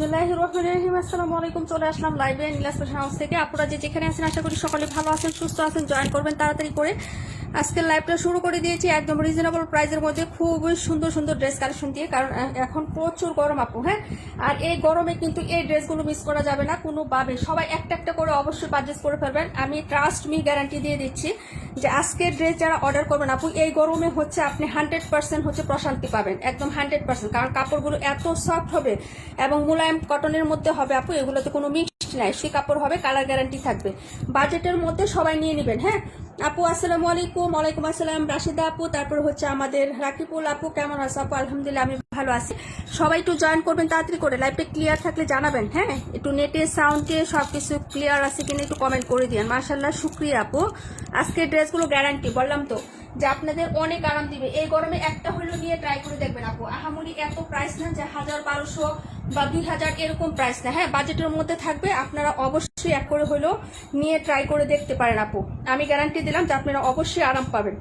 বিসমিল্লাহির রহমানির রহিম। আসসালামু আলাইকুম। চলে আসলাম লাইভে নীলাস ফ্যাশন হাউস থেকে। আপনারা যেখানে আছেন আশা করি সকলে ভালো আছেন, সুস্থ আছেন। জয়েন করবেন তাড়াতাড়ি করে। আজকের লাইভটা শুরু করে দিয়েছি একদম রিজনেবল প্রাইসের মধ্যে, খুবই সুন্দর সুন্দর ড্রেস কালেকশন দিয়ে, কারণ এখন প্রচুর গরম আপু। হ্যাঁ, আর এই গরমে কিন্তু এই ড্রেসগুলো মিস করা যাবে না কোনোভাবে। সবাই একটা একটা করে অবশ্যই পারচেস করে ফেলবেন। আমি ট্রাস্ট মি গ্যারান্টি দিয়ে দিচ্ছি যে আজকের ড্রেস যারা অর্ডার করবেন আপু, এই গরমে হচ্ছে আপনি 100% হচ্ছে প্রশান্তি পাবেন, একদম 100%। কারণ কাপড়গুলো এত সফট হবে এবং মোলায়েম কটনের মধ্যে হবে আপু। এগুলোতে কোনো মিক্সড নাই, সে কাপড় হবে, কালার গ্যারান্টি থাকবে। বাজেটের মধ্যে সবাই নিয়ে নেবেন। হ্যাঁ আপু, আসসালামু আলাইকুম। ওয়ালাইকুম আসসালাম রাশিদা আপু। তারপর হচ্ছে আমাদের রাকিবুল আপু, কেমন আছো আপু? আলহামদুলিল্লাহ আমি ভালো আছি। সবাই একটু জয়েন করবেন তাড়াতাড়ি করে। লাইভটা ক্লিয়ার থাকলে জানাবেন। হ্যাঁ, একটু নেটে সাউন্ডে সবকিছু ক্লিয়ার আছে কিনা একটু কমেন্ট করে দিন। মাশাআল্লাহ, শুক্রিয়া আপু। আজকের ড্রেসগুলো গ্যারান্টি, বললাম তো যে আপনাদের অনেক আরাম দিবে। এই গরমে একটা হলেও নিয়ে ট্রাই করে দেখবেন আপু। আহামরি এত প্রাইস না যে 1000-1200 বা 2000 এরকম প্রাইস না। হ্যাঁ, বাজেটের মধ্যে থাকবে। আপনারা অবশ্যই এক করে হলেও নিয়ে ট্রাই করে দেখতে পারেন আপু। আমি গ্যারান্টি দিলাম যে আপনারা অবশ্যই আরাম পাবেন।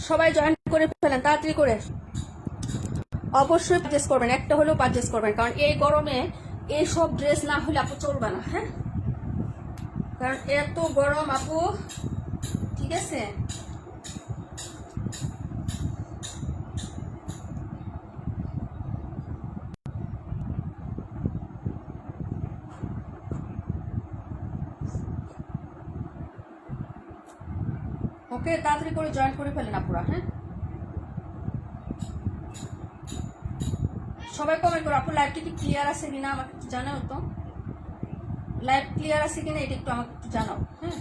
সবাই জয়েন করে ফেলেন তাড়াতাড়ি করে। অবশ্যই পারচেস করবেন, একটা হলেও পারচেস করবেন, কারণ এই গরমে এইসব ড্রেস না হলে আপু চলবে না। হ্যাঁ, কারণ এত গরম আপু, ঠিক আছে। ওকে, তাড়াতাড়ি করে জয়েন করে ফেলেন আপুরা। হ্যাঁ, সবাই কমেন্ট করো আপু, লাইভটি কি ক্লিয়ার আছে কিনা আমাকে একটু জানাও তো। লাইভ ক্লিয়ার আছে কিনা এটা একটু আমাকে একটু জানাও। হ্যাঁ,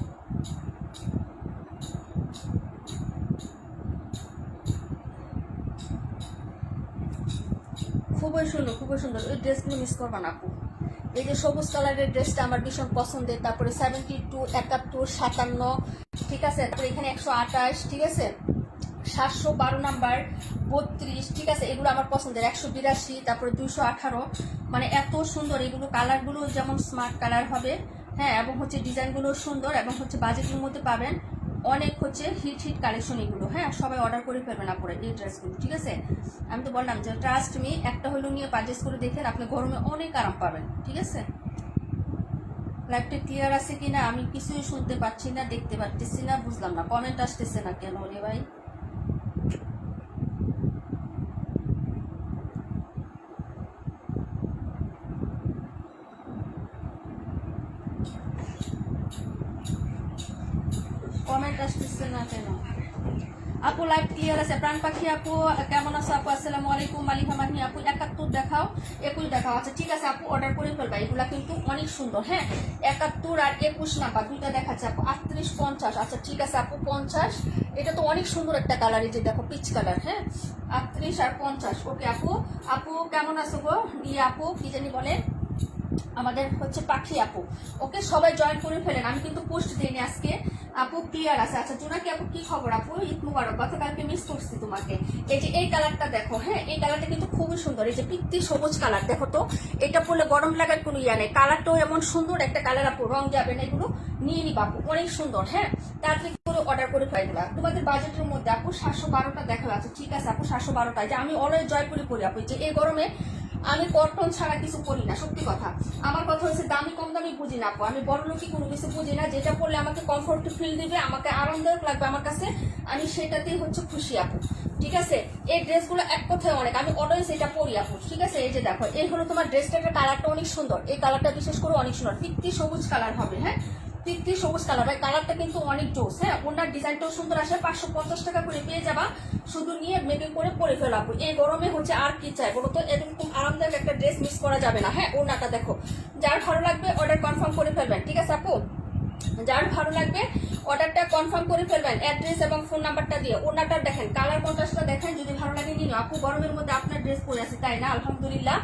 খুবই সুন্দর, খুবই সুন্দর। এই ড্রেসগুলো মিস করবা না আপু। এই যে সবুজ কালারের ড্রেসটা আমার ভীষণ পছন্দের। তারপরে 72, 71, 57, ঠিক আছে। তারপরে এখানে 128, ঠিক আছে। 712 নাম্বার, 32, ঠিক আছে। এগুলো আমার পছন্দের। 182, তারপরে 218, মানে এত সুন্দর এগুলো। কালারগুলো যেমন স্মার্ট কালার হবে, হ্যাঁ, এবং হচ্ছে ডিজাইনগুলো সুন্দর, এবং হচ্ছে বাজেটের মধ্যে পাবেন। অনেক হচ্ছে হিট হিট কালেকশন এগুলো। হ্যাঁ, সবাই অর্ডার করে ফেলবেন আপনারা এই ড্রেসগুলো, ঠিক আছে। আমি তো বললাম যে ট্রাস্ট মি, একটা হলেও নিয়ে পারচেস করে দেখেন, আপনি গরমে অনেক আরাম পাবেন, ঠিক আছে। লাইভটা ক্লিয়ার আছে কিনা আমি কিছুই শুনতে পাচ্ছি না, দেখতে পাচ্ছি না, বুঝলাম না। কমেন্ট আসতেছে না কেন রে ভাই? কমেন্ট আসতেছে না কেন আপু? লাইভ ক্লিয়ার আছে। প্রাণ পাখি আপু, কেমন আছো আপু? আসসালামু আলাইকুম। মালিকা মাহি আপু, 71 দেখাও, 21 দেখাও। আচ্ছা ঠিক আছে আপু, অর্ডার করে ফেলবা। এগুলা কিন্তু অনেক সুন্দর। হ্যাঁ, 71 আর 21 নাম্বার দুইটা দেখাচ্ছে আপু। 38, 50। আচ্ছা ঠিক আছে আপু, 50। এটা তো অনেক সুন্দর একটা কালার, এই যে দেখো পিচ কালার। হ্যাঁ, 38 আর 50। ওকে আপু। আপু কেমন আছো গো? ইয়ে আপু কি জানি বলে, আমাদের হচ্ছে পাখি আপু। ওকে, সবাই জয়েন করে ফেলেন। আমি কিন্তু পোস্ট দিইনি আজকে আপু, ক্লিয়ার আছে। আচ্ছা জোনাকি আপু, কি খবর আপু? ঈদ মুবারক। গতকালকে মিস করছি তোমাকে। এই যে এই কালারটা দেখো। হ্যাঁ, এই কালারটা কিন্তু খুবই সুন্দর। এই যে পিত্তি সবুজ কালার, দেখো তো। এটা পরলে গরম লাগার কোনো ইয়া নেই। কালারটাও এমন সুন্দর একটা কালার আপু, রং যাবে না। এগুলো নিয়ে নিবা আপু, অনেক সুন্দর। হ্যাঁ, তাড়াতাড়ি করে অর্ডার করে ফেলবা। তোমাদের বাজেটের মধ্যে আপু 712টা দেখা আছে, ঠিক আছে আপু। 712টা, যে আমি অলওয়েজ জয়পুরি পরি আপু। যে এই গরমে আমি কটন ছাড়া কিছু পরি না, সত্যি কথা। আমার কথা হচ্ছে দামি কম দামি বুঝি না আপু। আমি বড় লোকই কোনো কিছু বুঝি না। যেটা পরলে আমাকে কমফোর্ট ফিল দিবে, আমাকে আরামদায়ক লাগবে আমার কাছে, আমি সেটাতেই হচ্ছে খুশি আপু, ঠিক আছে। এই ড্রেসগুলো এক কথায় অনেক, আমি অলওয়েজ এটা পরি আপু, ঠিক আছে। এই যে দেখো, এই হলো তোমার ড্রেসটার কালারটা অনেক সুন্দর। এই কালারটা বিশেষ করে অনেক সুন্দর, পিত্তি সবুজ কালার হবে। হ্যাঁ, পিত্তি সবুজ কালার, ভাই কালারটা কিন্তু অনেক জোস। হ্যাঁ, ওনার ডিজাইনটাও সুন্দর আসে। 550 টাকা করে পেয়ে যাবা। শুধু নিয়ে মেকিং করে পরে ফেলাবো। এই গরমে হচ্ছে আর কি চাই বলো তো? এরকম আরামদায়ক একটা ড্রেস মিস করা যাবে না। হ্যাঁ, ওনাটা দেখো। যার ভালো লাগবে অর্ডার কনফার্ম করে ফেলবেন, ঠিক আছে আপু। যার ভালো লাগবে অর্ডারটা কনফার্ম করে ফেলবেন, অ্যাড্রেস এবং ফোন নাম্বারটা দিয়ে। ওনাটা দেখেন, কালার কন্ট্রাস্টটা দেখেন, যদি ভালো লাগে নিন আপু। গরমের মধ্যে আপনার ড্রেস পরে আছে, তাই না? আলহামদুলিল্লাহ,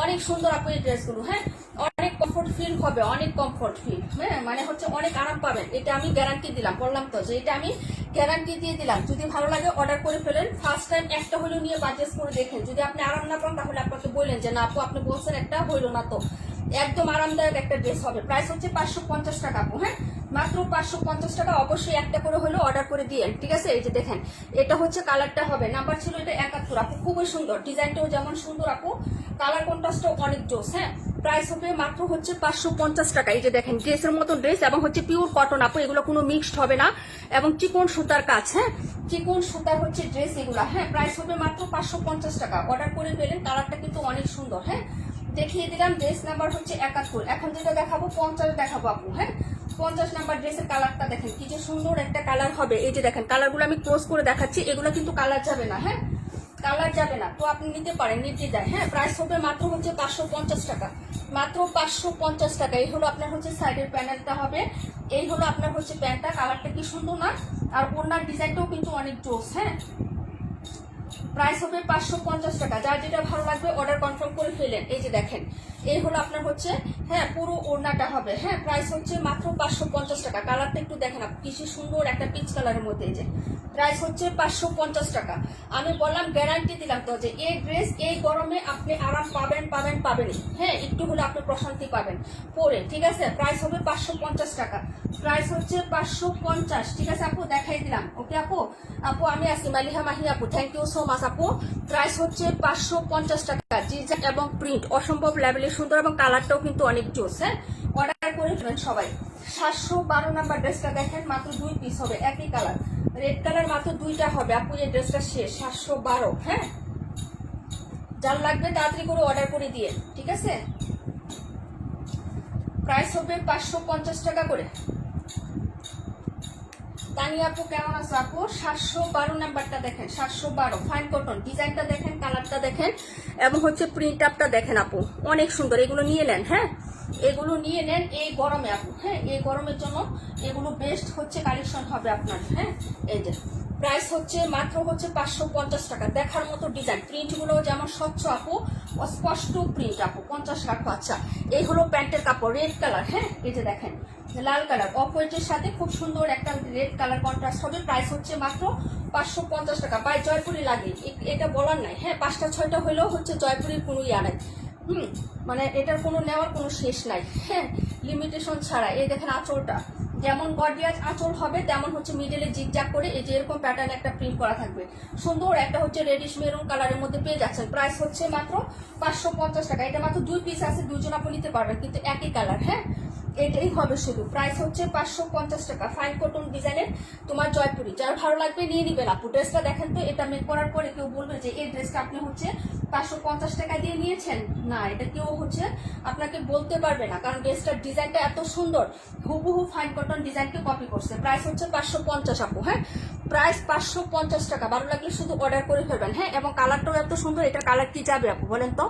অনেক সুন্দর আপু এই ড্রেসগুলো। হ্যাঁ, অনেক কমফোর্ট ফিল হবে, অনেক কমফোর্ট ফিল। হ্যাঁ, মানে হচ্ছে অনেক আরাম পাবেন। এটা আমি গ্যারান্টি দিলাম, বললাম তো যে এটা আমি গ্যারান্টি দিয়ে দিলাম। যদি ভালো লাগে অর্ডার করে ফেলেন। ফার্স্ট টাইম একটা হলেও নিয়ে পারচেস করে দেখেন। যদি আপনি আরাম না পান তাহলে আপনাকে বললেন যে না আপু আপনি বলছেন একটা হইলো না, তো একদম আরামদায়ক একটা ড্রেস হবে। প্রাইস হচ্ছে 550 টাকা আপু। হ্যাঁ, মাত্র 550 টাকা। অবশ্যই একটা করে হলেও অর্ডার করে দিয়েন, ঠিক আছে। এই যে দেখেন, এটা হচ্ছে কালারটা হবে, নাম্বার ছিল এটা 71 আপু, খুবই সুন্দর, ডিজাইনটাও যেমন সুন্দর আপু, কালার কন্ট্রাস্টও অনেক জোস। হ্যাঁ, প্রাইস হবে মাত্র হচ্ছে 550 টাকা। এই যে দেখেন, ড্রেসের মতো ড্রেস এবং হচ্ছে পিওর কটন আপু, এগুলো কোনো মিক্সড হবে না এবং চিকন সুতার কাজ। হ্যাঁ, চিকন সুতার হচ্ছে ড্রেস এগুলা। হ্যাঁ, প্রাইস হবে মাত্র 550 টাকা। অর্ডার করে পেলেন, কালারটা কিন্তু অনেক সুন্দর। হ্যাঁ, দেখিয়ে দিলাম, ড্রেস নাম্বার হচ্ছে 71। এখন যেটা দেখাবো 50 দেখাবো আপু। হ্যাঁ, 50 নাম্বার ড্রেসের কালারটা দেখেন কি যে সুন্দর একটা কালার হবে। এই যে দেখেন, কালারগুলো আমি ক্লোজ করে দেখাচ্ছি, এগুলো কিন্তু কালার যাবে না। হ্যাঁ, কালার যাবে না, তো আপনি নিতে পারেন নির্দ্বিধায়। হ্যাঁ, প্রাইস হবে মাত্র হচ্ছে 550 টাকা, মাত্র 550 টাকা। এই হলো আপনার হচ্ছে সাইডের প্যানেলটা হবে, এই হলো আপনার হচ্ছে প্যান্টটা, কালারটা কি সুন্দর না, আর ওনার ডিজাইনটাও কিন্তু অনেক জোস। হ্যাঁ, প্রাইস হবে 550 টাকা। যার যেটা ভালো লাগবে অর্ডার কনফার্ম করে ফেলেন। এই যে দেখেন, এই হলো আপনার হচ্ছে, হ্যাঁ, পুরো ওড়নাটা হবে। হ্যাঁ, প্রাইস হচ্ছে মাত্র 550 টাকা। কালারটা একটু দেখেন আপনি, কি সুন্দর একটা পিচ কালারের মধ্যে। এই যে প্রাইস হচ্ছে 550 টাকা। আমি বললাম, গ্যারান্টি দিলাম তো যে এই ড্রেস এই গরমে আপনি আরাম পাবেন পাবেন পাবেনই। হ্যাঁ, একটু হলে আপনি প্রশান্তি পাবেন পরে, ঠিক আছে। প্রাইস হবে 550 টাকা, প্রাইস হচ্ছে 550, ঠিক আছে আপু, দেখাই দিলাম। ওকে আপু, আপু আমি আছি মালিহা মাহি আপু, থ্যাংক ইউ সো মাচ আপু। প্রাইস হচ্ছে 550 টাকা। ডিজাইন এবং প্রিন্ট অসম্ভব লেভেলের সুন্দর এবং কালারটাও কিন্তু অনেক জোস। হ্যাঁ, অর্ডার করে ফেলেন সবাই। 712 নাম্বার ড্রেসটা দেখেন, মাত্র 2 পিস হবে, একই কালার, রেড কালার, মাত্র 2টা হবে আপু। এই ড্রেসটা শেষ, 712। হ্যাঁ, যার লাগবে তাড়াতাড়ি করে অর্ডার করে দিয়ে, ঠিক আছে। প্রাইস হবে 550 টাকা করে। তানি আপু কেমন আছো আপু? 712 নাম্বারটা দেখেন, 712 ফাইন কটন, ডিজাইনটা দেখেন, কালারটা দেখেন এবং হচ্ছে প্রিন্ট আপটা দেখেন আপু, অনেক সুন্দর। এগুলো নিয়ে নেন। হ্যাঁ, এগুলো নিয়ে নেন এই গরমে আপু। হ্যাঁ, এই গরমের জন্য এগুলো বেস্ট হচ্ছে কালেকশন হবে আপনার। হ্যাঁ, এই যে প্রাইস হচ্ছে মাত্র হচ্ছে 550 টাকা। দেখার মতো ডিজাইন, প্রিন্টগুলো যেমন স্বচ্ছ আপু, স্পষ্ট প্রিন্ট আপু, 50 রাখো। আচ্ছা, এই হলো প্যান্টের কাপড়, রেড কালার। হ্যাঁ, এই যে দেখেন, লাল কালার অফ হোয়াইটের সাথে খুব সুন্দর একটা রেড কালার কন্ট্রাস্ট হবে। প্রাইস হচ্ছে মাত্র 550 টাকা। বাই জয়পুরি লাগে, এটা বলার নাই। হ্যাঁ, 5টা 6টা হলেও হচ্ছে জয়পুরির কোনো ইয়া নাই। মানে এটার কোনো নেওয়ার কোনো শেষ নাই। হ্যাঁ, লিমিটেশন ছাড়া। এই দেখেন আঁচলটা, যেমন গর্জিয়াস আঁচল হবে তেমন হচ্ছে মিডলে জিগজ্যাগ করে এই যে এরকম প্যাটার্ন একটা প্রিন্ট করা থাকবে, সুন্দর একটা হচ্ছে রেডিশ মেরুন কালারের মধ্যে পেয়ে যাচ্ছেন। প্রাইস হচ্ছে মাত্র 550 টাকা। এটা মাত্র 2 পিস আছে, 2জন আপনি নিতে পারবেন, কিন্তু একই কালার। হ্যাঁ, এটাই হবে শুধু। প্রাইস হচ্ছে 550 টাকা। ফাইন কটন ডিজাইনের তোমার জয়পুরি, যার ভালো লাগবে নিয়ে নিবেন আপু। ড্রেসটা দেখেন তো, এটা মেক করার পরে কেউ বলবে যে এই ড্রেসটা আপনি হচ্ছে 550 টাকা দিয়ে নিয়েছেন, না, এটা কেউ হচ্ছে আপনাকে বলতে পারবে না, কারণ ড্রেসটার ডিজাইনটা এত সুন্দর, হুবহু ফাইন কটন ডিজাইনকে কপি করছে। প্রাইস হচ্ছে 550 আপু। হ্যাঁ, প্রাইস 550 টাকা। ভালো লাগলে শুধু অর্ডার করে ফেলবেন। হ্যাঁ, এবং কালারটাও এত সুন্দর। এটার কালার কি যাবে আপু বলেন তো?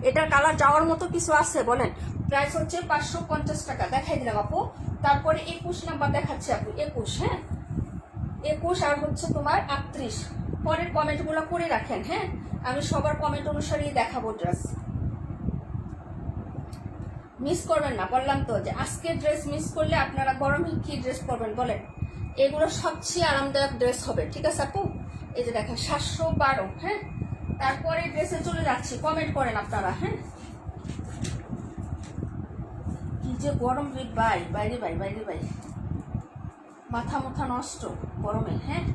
এটার কালার যাওয়ার মতো কিছু আছে বলেন? প্রাইস হচ্ছে 550 টাকা। দেখাই দিলাম আপু। তারপরে 21 নাম্বার দেখাচ্ছে আপু, 21। হ্যাঁ, 21 আর হচ্ছে তোমার 38। পরের কমেন্টগুলো করে রাখেন। হ্যাঁ, আমি সবার কমেন্ট অনুসারেই দেখাবো ড্রেস, মিস করবেন না। বললাম তো যে আজকের ড্রেস মিস করলে আপনারা গরমে কি ড্রেস পরবেন বলেন? এগুলো সবচেয়ে আরামদায়ক ড্রেস হবে, ঠিক আছে আপু। এই যে দেখেন 712। হ্যাঁ, তারপরে ড্রেসে চলে যাচ্ছি, কমেন্ট করেন আপনারা। হ্যাঁ, কি যে গরম রে ভাই, বাইরে ভাই, বাইরে ভাই, মাথা মুথা নষ্ট গরমে। হ্যাঁ,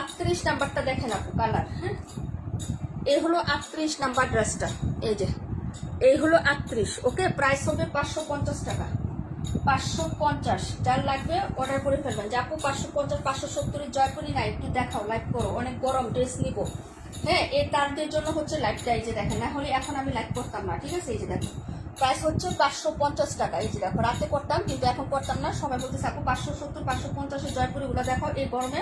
আটত্রিশ নাম্বারটা দেখেন আপু, কালার। হ্যাঁ, এই হলো 38 নাম্বার ড্রেসটা। এই যে এই হলো 38। ওকে, প্রাইস হবে 550 টাকা। 550, যার লাগবে অর্ডার করে ফেলবেন। যে আপু 550, 570 জয়পুরি নাই, একটু দেখাও, লাইভ করো, অনেক গরম, ড্রেস নিবো। হ্যাঁ, এই তারদের জন্য হচ্ছে লাইভটা। এই যে দেখেন, না হলে এখন আমি লাইভ করতাম না, ঠিক আছে। এই যে দেখো, প্রাইস হচ্ছে 550 টাকা। এই যে দেখো, রাতে করতাম কিন্তু এখন করতাম না। সবাই বলতেছে আপু 570, 550 জয়পুরি গুলো দেখো, এই গরমে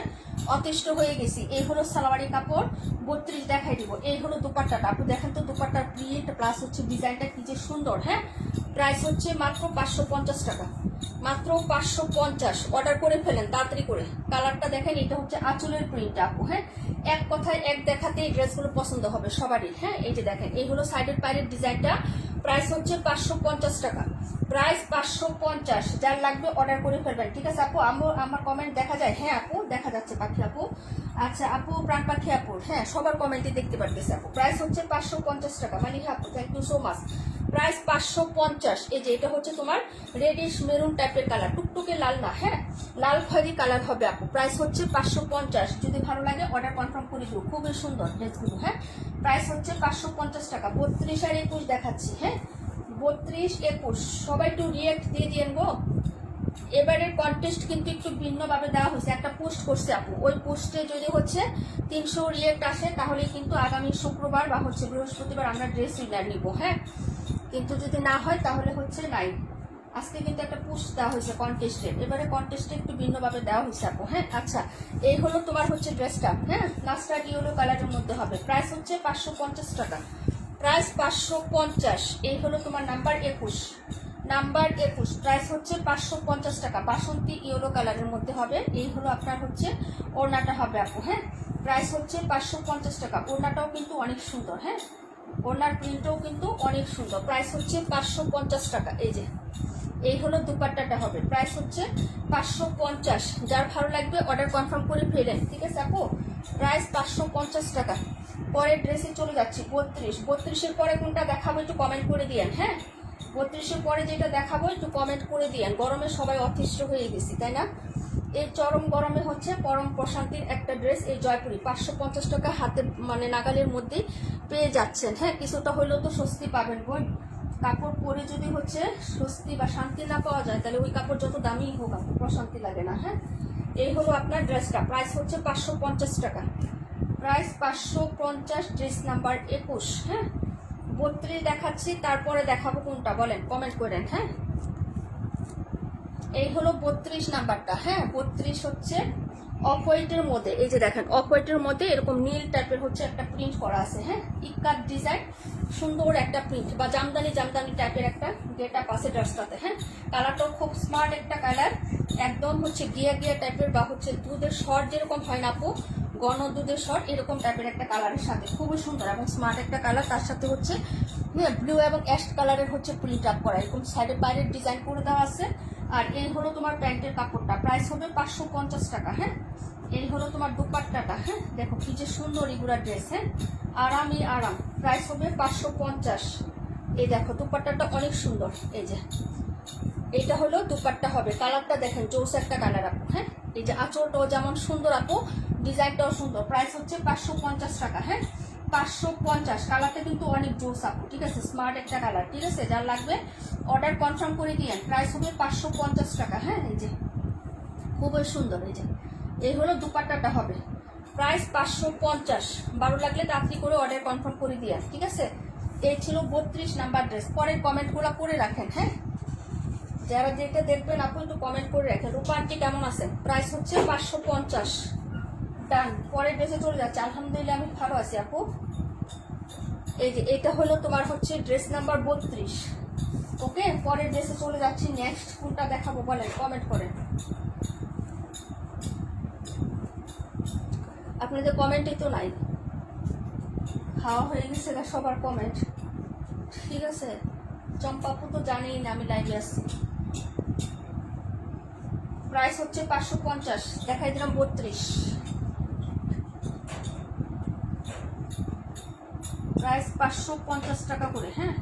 অতিষ্ঠ হয়ে গেছি। এই হলো সালোয়ারি কাপড়, 32 দেখাই দিব। এই হলো দুপাট্টাটা আপু, দেখেন তো দুপাট্টার প্রিন্ট প্লাস হচ্ছে ডিজাইনটা কি যে সুন্দর। হ্যাঁ, প্রাইস হচ্ছে মাত্র 550 টাকা, মাত্র 550। অর্ডার করে ফেলেন তাড়াতাড়ি করে। কালারটা দেখেন, এটা হচ্ছে আঁচলের প্রিন্ট আপু। হ্যাঁ, এক কথায় এক দেখাতে এই ড্রেসগুলো পছন্দ হবে সবারই। হ্যাঁ, এই যে দেখেন, এই হলো সাইডের পায়ের ডিজাইনটা। প্রাইস হচ্ছে 550 টাকা। প্রাইস 550, যার লাগবে অর্ডার করে ফেলবেন। ঠিক আছে আপু, আমার কমেন্ট দেখা যায়? হ্যাঁ আপু দেখা যাচ্ছে পাখি আপু। আচ্ছা আপু প্রাণ পাখি আপু, হ্যাঁ সবার কমেন্টে দেখতে পারতেছে আপু। প্রাইস হচ্ছে 550 টাকা। মালিহা আপু thank you so much. Price 550। এই যে এটা হচ্ছে তোমার রেডিশ মেরুন টাইপের কালার, টুকটুকে লাল না, হ্যাঁ লাল খয়েরি কালার হবে আপু। প্রাইস হচ্ছে 550। যদি ভালো লাগে অর্ডার কনফার্ম করে দিও, খুবই সুন্দর ড্রেসগুলো। হ্যাঁ প্রাইস হচ্ছে 550 টাকা। 32 আর 21 দেখাচ্ছি। হ্যাঁ 32 21 সবাই একটু রিয়েক্ট দিয়ে দিয়েন গো। এবারের কন্টেস্ট কিন্তু একটু ভিন্নভাবে দেওয়া হয়েছে, একটা পোস্ট করছে আপু, ওই পোস্টে যদি হচ্ছে 300 রিয়েক্ট আসে তাহলে কিন্তু আগামী শুক্রবার বা হচ্ছে বৃহস্পতিবার আমরা ড্রেস উইনার নিব। হ্যাঁ কিন্তু যদি না হয় তাহলে হচ্ছে নাই। আজকে কিন্তু একটা পোস্ট দেওয়া হয়েছে কন্টেস্টের, এবারে কন্টেস্টে একটু ভিন্নভাবে দেওয়া হয়েছে আপু। হ্যাঁ আচ্ছা এই হলো তোমার হচ্ছে ড্রেসটা। হ্যাঁ মাস্টার্ড ইয়েলো কালারের মধ্যে হবে। প্রাইস হচ্ছে 550 টাকা। প্রাইস 550। এই হলো তোমার নাম্বার 21, নাম্বার 21। প্রাইস হচ্ছে 550 টাকা। বাসন্তী ইয়েলো কালারের মধ্যে হবে। এই হলো আপনার হচ্ছে ওড়নাটা হবে আপু। হ্যাঁ প্রাইস হচ্ছে 550 টাকা। ওড়নাটাও কিন্তু অনেক সুন্দর। হ্যাঁ ওড়নার প্রিন্টও কিন্তু অনেক সুন্দর। প্রাইস হচ্ছে 550 টাকা। এই যে এই হলো দুপাট্টাটা হবে। প্রাইস হচ্ছে 550। যার ভালো লাগবে অর্ডার কনফার্ম করে ফেলেন। ঠিক আছে আপু, প্রাইস 550 টাকা। পরের ড্রেসে চলে যাচ্ছি 32। 32-এর পরে কোনটা দেখাবো একটু কমেন্ট করে দিয়েন। হ্যাঁ 32-এর পরে যেটা দেখাবো একটু কমেন্ট করে দিয়েন। গরমে সবাই অতিষ্ঠ হয়ে গেছি তাই না? এই চরম গরমে হচ্ছে পরম প্রশান্তির একটা ড্রেস, এই জয়পুরি 550 টাকা হাতে মানে নাগালের মধ্যেই পেয়ে যাচ্ছেন। হ্যাঁ কিছুটা হলেও তো স্বস্তি পাবেন বোন। কাপড় পরে যদি হচ্ছে স্বস্তি বা শান্তি না পাওয়া যায় তাহলে ওই কাপড় যত দামি হোক আপনার প্রশান্তি লাগে না। হ্যাঁ এই হলো আপনার ড্রেসটা। প্রাইস হচ্ছে 550 টাকা। প্রাইস 550। Dress number 21। হ্যাঁ 32 দেখাচ্ছি, তারপরে দেখাবো কোনটা বলেন কমেন্ট করেন। হ্যাঁ এই হলো 32 নাম্বারটা। হ্যাঁ 32 হচ্ছে অফ হোয়াইটের মধ্যে। এই যে দেখেন অফ হোয়াইটের মধ্যে এরকম নীল টাইপের হচ্ছে একটা প্রিন্ট করা আছে। হ্যাঁ ইকাত ডিজাইন, সুন্দর একটা প্রিন্ট বা জামদানি জামদানি টাইপের একটা গেট আপ আছে ড্রেসটাতে। হ্যাঁ কালারটাও খুব স্মার্ট একটা কালার, একদম হচ্ছে গিয়া গিয়া টাইপের বা হচ্ছে দুধের শর্ট যেরকম হয় না আপু, গণ দুধের শর্ট এরকম টাইপের একটা কালারের সাথে খুবই সুন্দর এবং স্মার্ট একটা কালার। তার সাথে হচ্ছে ব্লু এবং অ্যাশ কালারের হচ্ছে প্রিন্ট আপ করা, এরকম সাইডের বাইরের ডিজাইন করে দেওয়া আছে। আর এই হলো তোমার প্যান্টের কাপড়টা। প্রাইস হবে 550 টাকা। হ্যাঁ এই হলো তোমার দুপাট্টাটা। হ্যাঁ দেখো কি যে সুন্দর এগুলা ড্রেস। হ্যাঁ আরামই আরাম। প্রাইস হবে 550। এই দেখো দুপাট্টাটা অনেক সুন্দর। এই যে এটা হলো দুপাট্টা হবে। কালারটা দেখেন জোস একটা কালার আপু। হ্যাঁ এই যে আঁচলটাও যেমন সুন্দর আপু, ডিজাইনটাও সুন্দর। প্রাইস হচ্ছে 550 টাকা। হ্যাঁ 550। কালারটা কিন্তু অনেক জোস আপু। ঠিক আছে স্মার্ট একটা কালার। ঠিক আছে যার লাগবে অর্ডার কনফার্ম করে দিয়েন। প্রাইস হবে 550 টাকা। হ্যাঁ এই যে খুবই সুন্দর। এই যে এই হলো দুপাট্টাটা হবে। প্রাইস 550। ভালো লাগলে তাড়াতাড়ি করে অর্ডার কনফার্ম করে দিয়ে। ঠিক আছে এই ছিল 32 নাম্বার ড্রেস। পরের কমেন্টগুলো করে রাখেন। হ্যাঁ যারা যেটা দেখবেন আপু একটু কমেন্ট করে রাখেন। রূপা আন্টি কেমন আছেন? প্রাইস হচ্ছে 550। ডান। পরের ড্রেসে চলে যাচ্ছে। আলহামদুলিল্লাহ আমি ভালো আছি আপু। এই যে এটা হলো তোমার হচ্ছে ড্রেস নাম্বার 32। ওকে পরের ড্রেসে চলে যাচ্ছি। নেক্সট কোনটা দেখাবো বলেন কমেন্ট করেন। আপনাদের কমেন্টই তো নাই, খাওয়া হয়ে গেছে সবার কমেন্ট। ঠিক আছে চম্পাপু তো জানেই না আমি লাইভে আসছি। প্রাইস হচ্ছে 550। দেখাই দিলাম 32। প্রাইস 550 টাকা করে। হ্যাঁ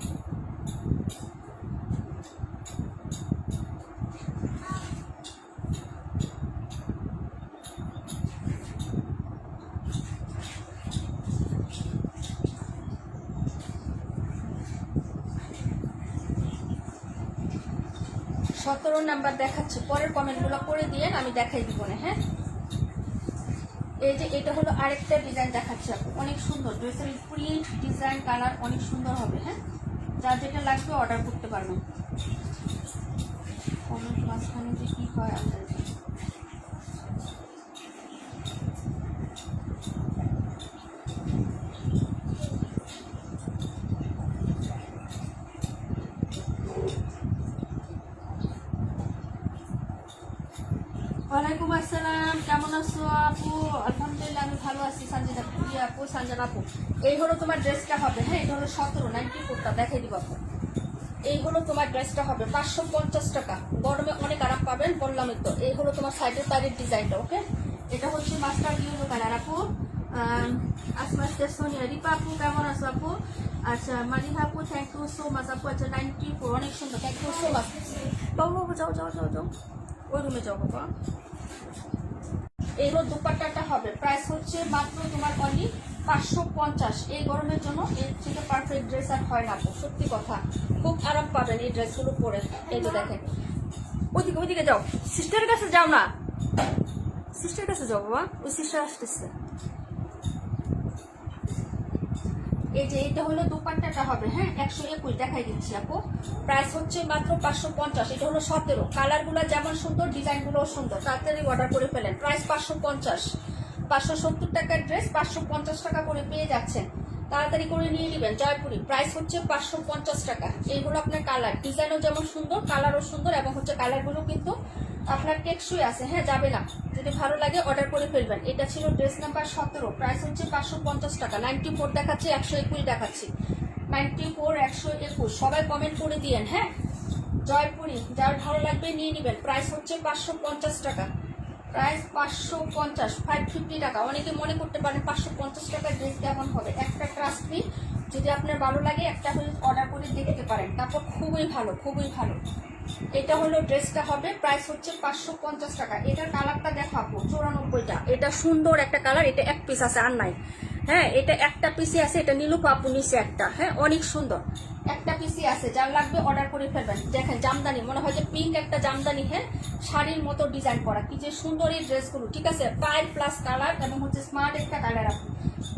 17 নাম্বার দেখাচ্ছে। পরের কমেন্টগুলো করে দিয়ে আমি দেখাই দিব না। হ্যাঁ এই যে এটা হলো আরেকটা ডিজাইন দেখাচ্ছে আপু, অনেক সুন্দর ড্রেসের প্রিন্ট ডিজাইন কালার অনেক সুন্দর হবে। হ্যাঁ যার যেটা লাগবে অর্ডার করতে পারবেন। কমেন্ট মাঝখানে যে কি হয় আমরা ওয়ালাইকুম আসসালাম, কেমন আছো আপু? আলহামদুলিল্লাহ আমি ভালো আছি। সঞ্জনা আপু, সঞ্জনা আপু এই হলো তোমার ড্রেসটা হবে। হ্যাঁ এটা হলো 17 94টা দেখাই দিব আপু। এই হলো তোমার ড্রেসটা হবে 550 টাকা। গরমে অনেক আরাম পাবেন, বললামই তো। এই হলো তোমার সাইডের তারের ডিজাইনটা। ওকে, এটা হচ্ছে মাস্টার ইউলো কালার। আপু আসমা সোনিয়া, রিপা আপু কেমন আছো আপু? আচ্ছা মালিহা আপু থ্যাংক ইউ সো মাচ আপু। আচ্ছা 94 অনেক সুন্দর, থ্যাংক ইউ সো মাচ। বাবু যাও যাও যাও যাও, ওই রুমে যাও বাবা। এই হলো দুপাট্টাটা হবে, প্রাইস হচ্ছে মাত্র তোমার অনলি 550। এই গরমের জন্য এর থেকে পারফেক্ট ড্রেস আর হয় না আপু, সত্যি কথা। খুব আরাম পাবেন এই ড্রেসগুলো পরে। এই যে দেখেন, ওইদিকে ওইদিকে যাও, সিস্টারের কাছে যাও না, সিস্টারের কাছে যাও বাবা, ওই সিস্টার আসতেছে। এই যে এটা হলো দুপাট্টাটা হবে, হ্যাঁ 121 দেখাই দিচ্ছি আপু। প্রাইস হচ্ছে মাত্র 550। এটা হলো 17। কালারগুলো যেমন সুন্দর, ডিজাইনগুলোও সুন্দর। তাড়াতাড়ি অর্ডার করে ফেলেন। প্রাইস 550। 570 টাকার ড্রেস 550 টাকা করে পেয়ে যাচ্ছেন। তাড়াতাড়ি করে নিয়ে নেবেন। জয়পুরি প্রাইস হচ্ছে 550 টাকা। এইগুলো আপনার কালার, ডিজাইনও যেমন সুন্দর, কালারও সুন্দর, এবং হচ্ছে কালারগুলো কিন্তু আপনার টেকসই আছে, হ্যাঁ যাবে না। যদি ভালো লাগে অর্ডার করে ফেলবেন। এটা ছিল ড্রেস নাম্বার 17। প্রাইস হচ্ছে 550 টাকা। 94 দেখাচ্ছি, 121 দেখাচ্ছি। 94, 121 সবাই কমেন্ট করে দিয়েন, হ্যাঁ। জয়পুরি যার ভালো লাগবে নিয়ে নেবেন। প্রাইস হচ্ছে 550 টাকা। প্রাইস 550, 550 টাকা। অনেকে মনে করতে পারেন 550 টাকার ড্রেস কেমন হবে। একটা ট্রাস্ট মি, যদি আপনার ভালো লাগে একটা হলে অর্ডার করে দেখতে পারেন। তারপর খুবই ভালো, খুবই ভালো। এটা হলো ড্রেসটা হবে, প্রাইস হচ্ছে 550 টাকা। এটার কালারটা দেখাবো 94টা। এটা সুন্দর একটা কালার, এটা এক পিস আছে আর নাই, হ্যাঁ এটা একটা পিসি আছে। এটা নীলু পাপু নিচে একটা, হ্যাঁ অনেক সুন্দর একটা পিসি আছে। যার লাগবে অর্ডার করে ফেলবেন। দেখেন জামদানি, মনে হয় যে পিঙ্ক একটা জামদানি, হ্যাঁ শাড়ির মতো ডিজাইন করা। কি যে সুন্দর এই ড্রেসগুলো, ঠিক আছে। পাইল প্লাস কালার এবং হচ্ছে স্মার্ট একটা কালার। আপনি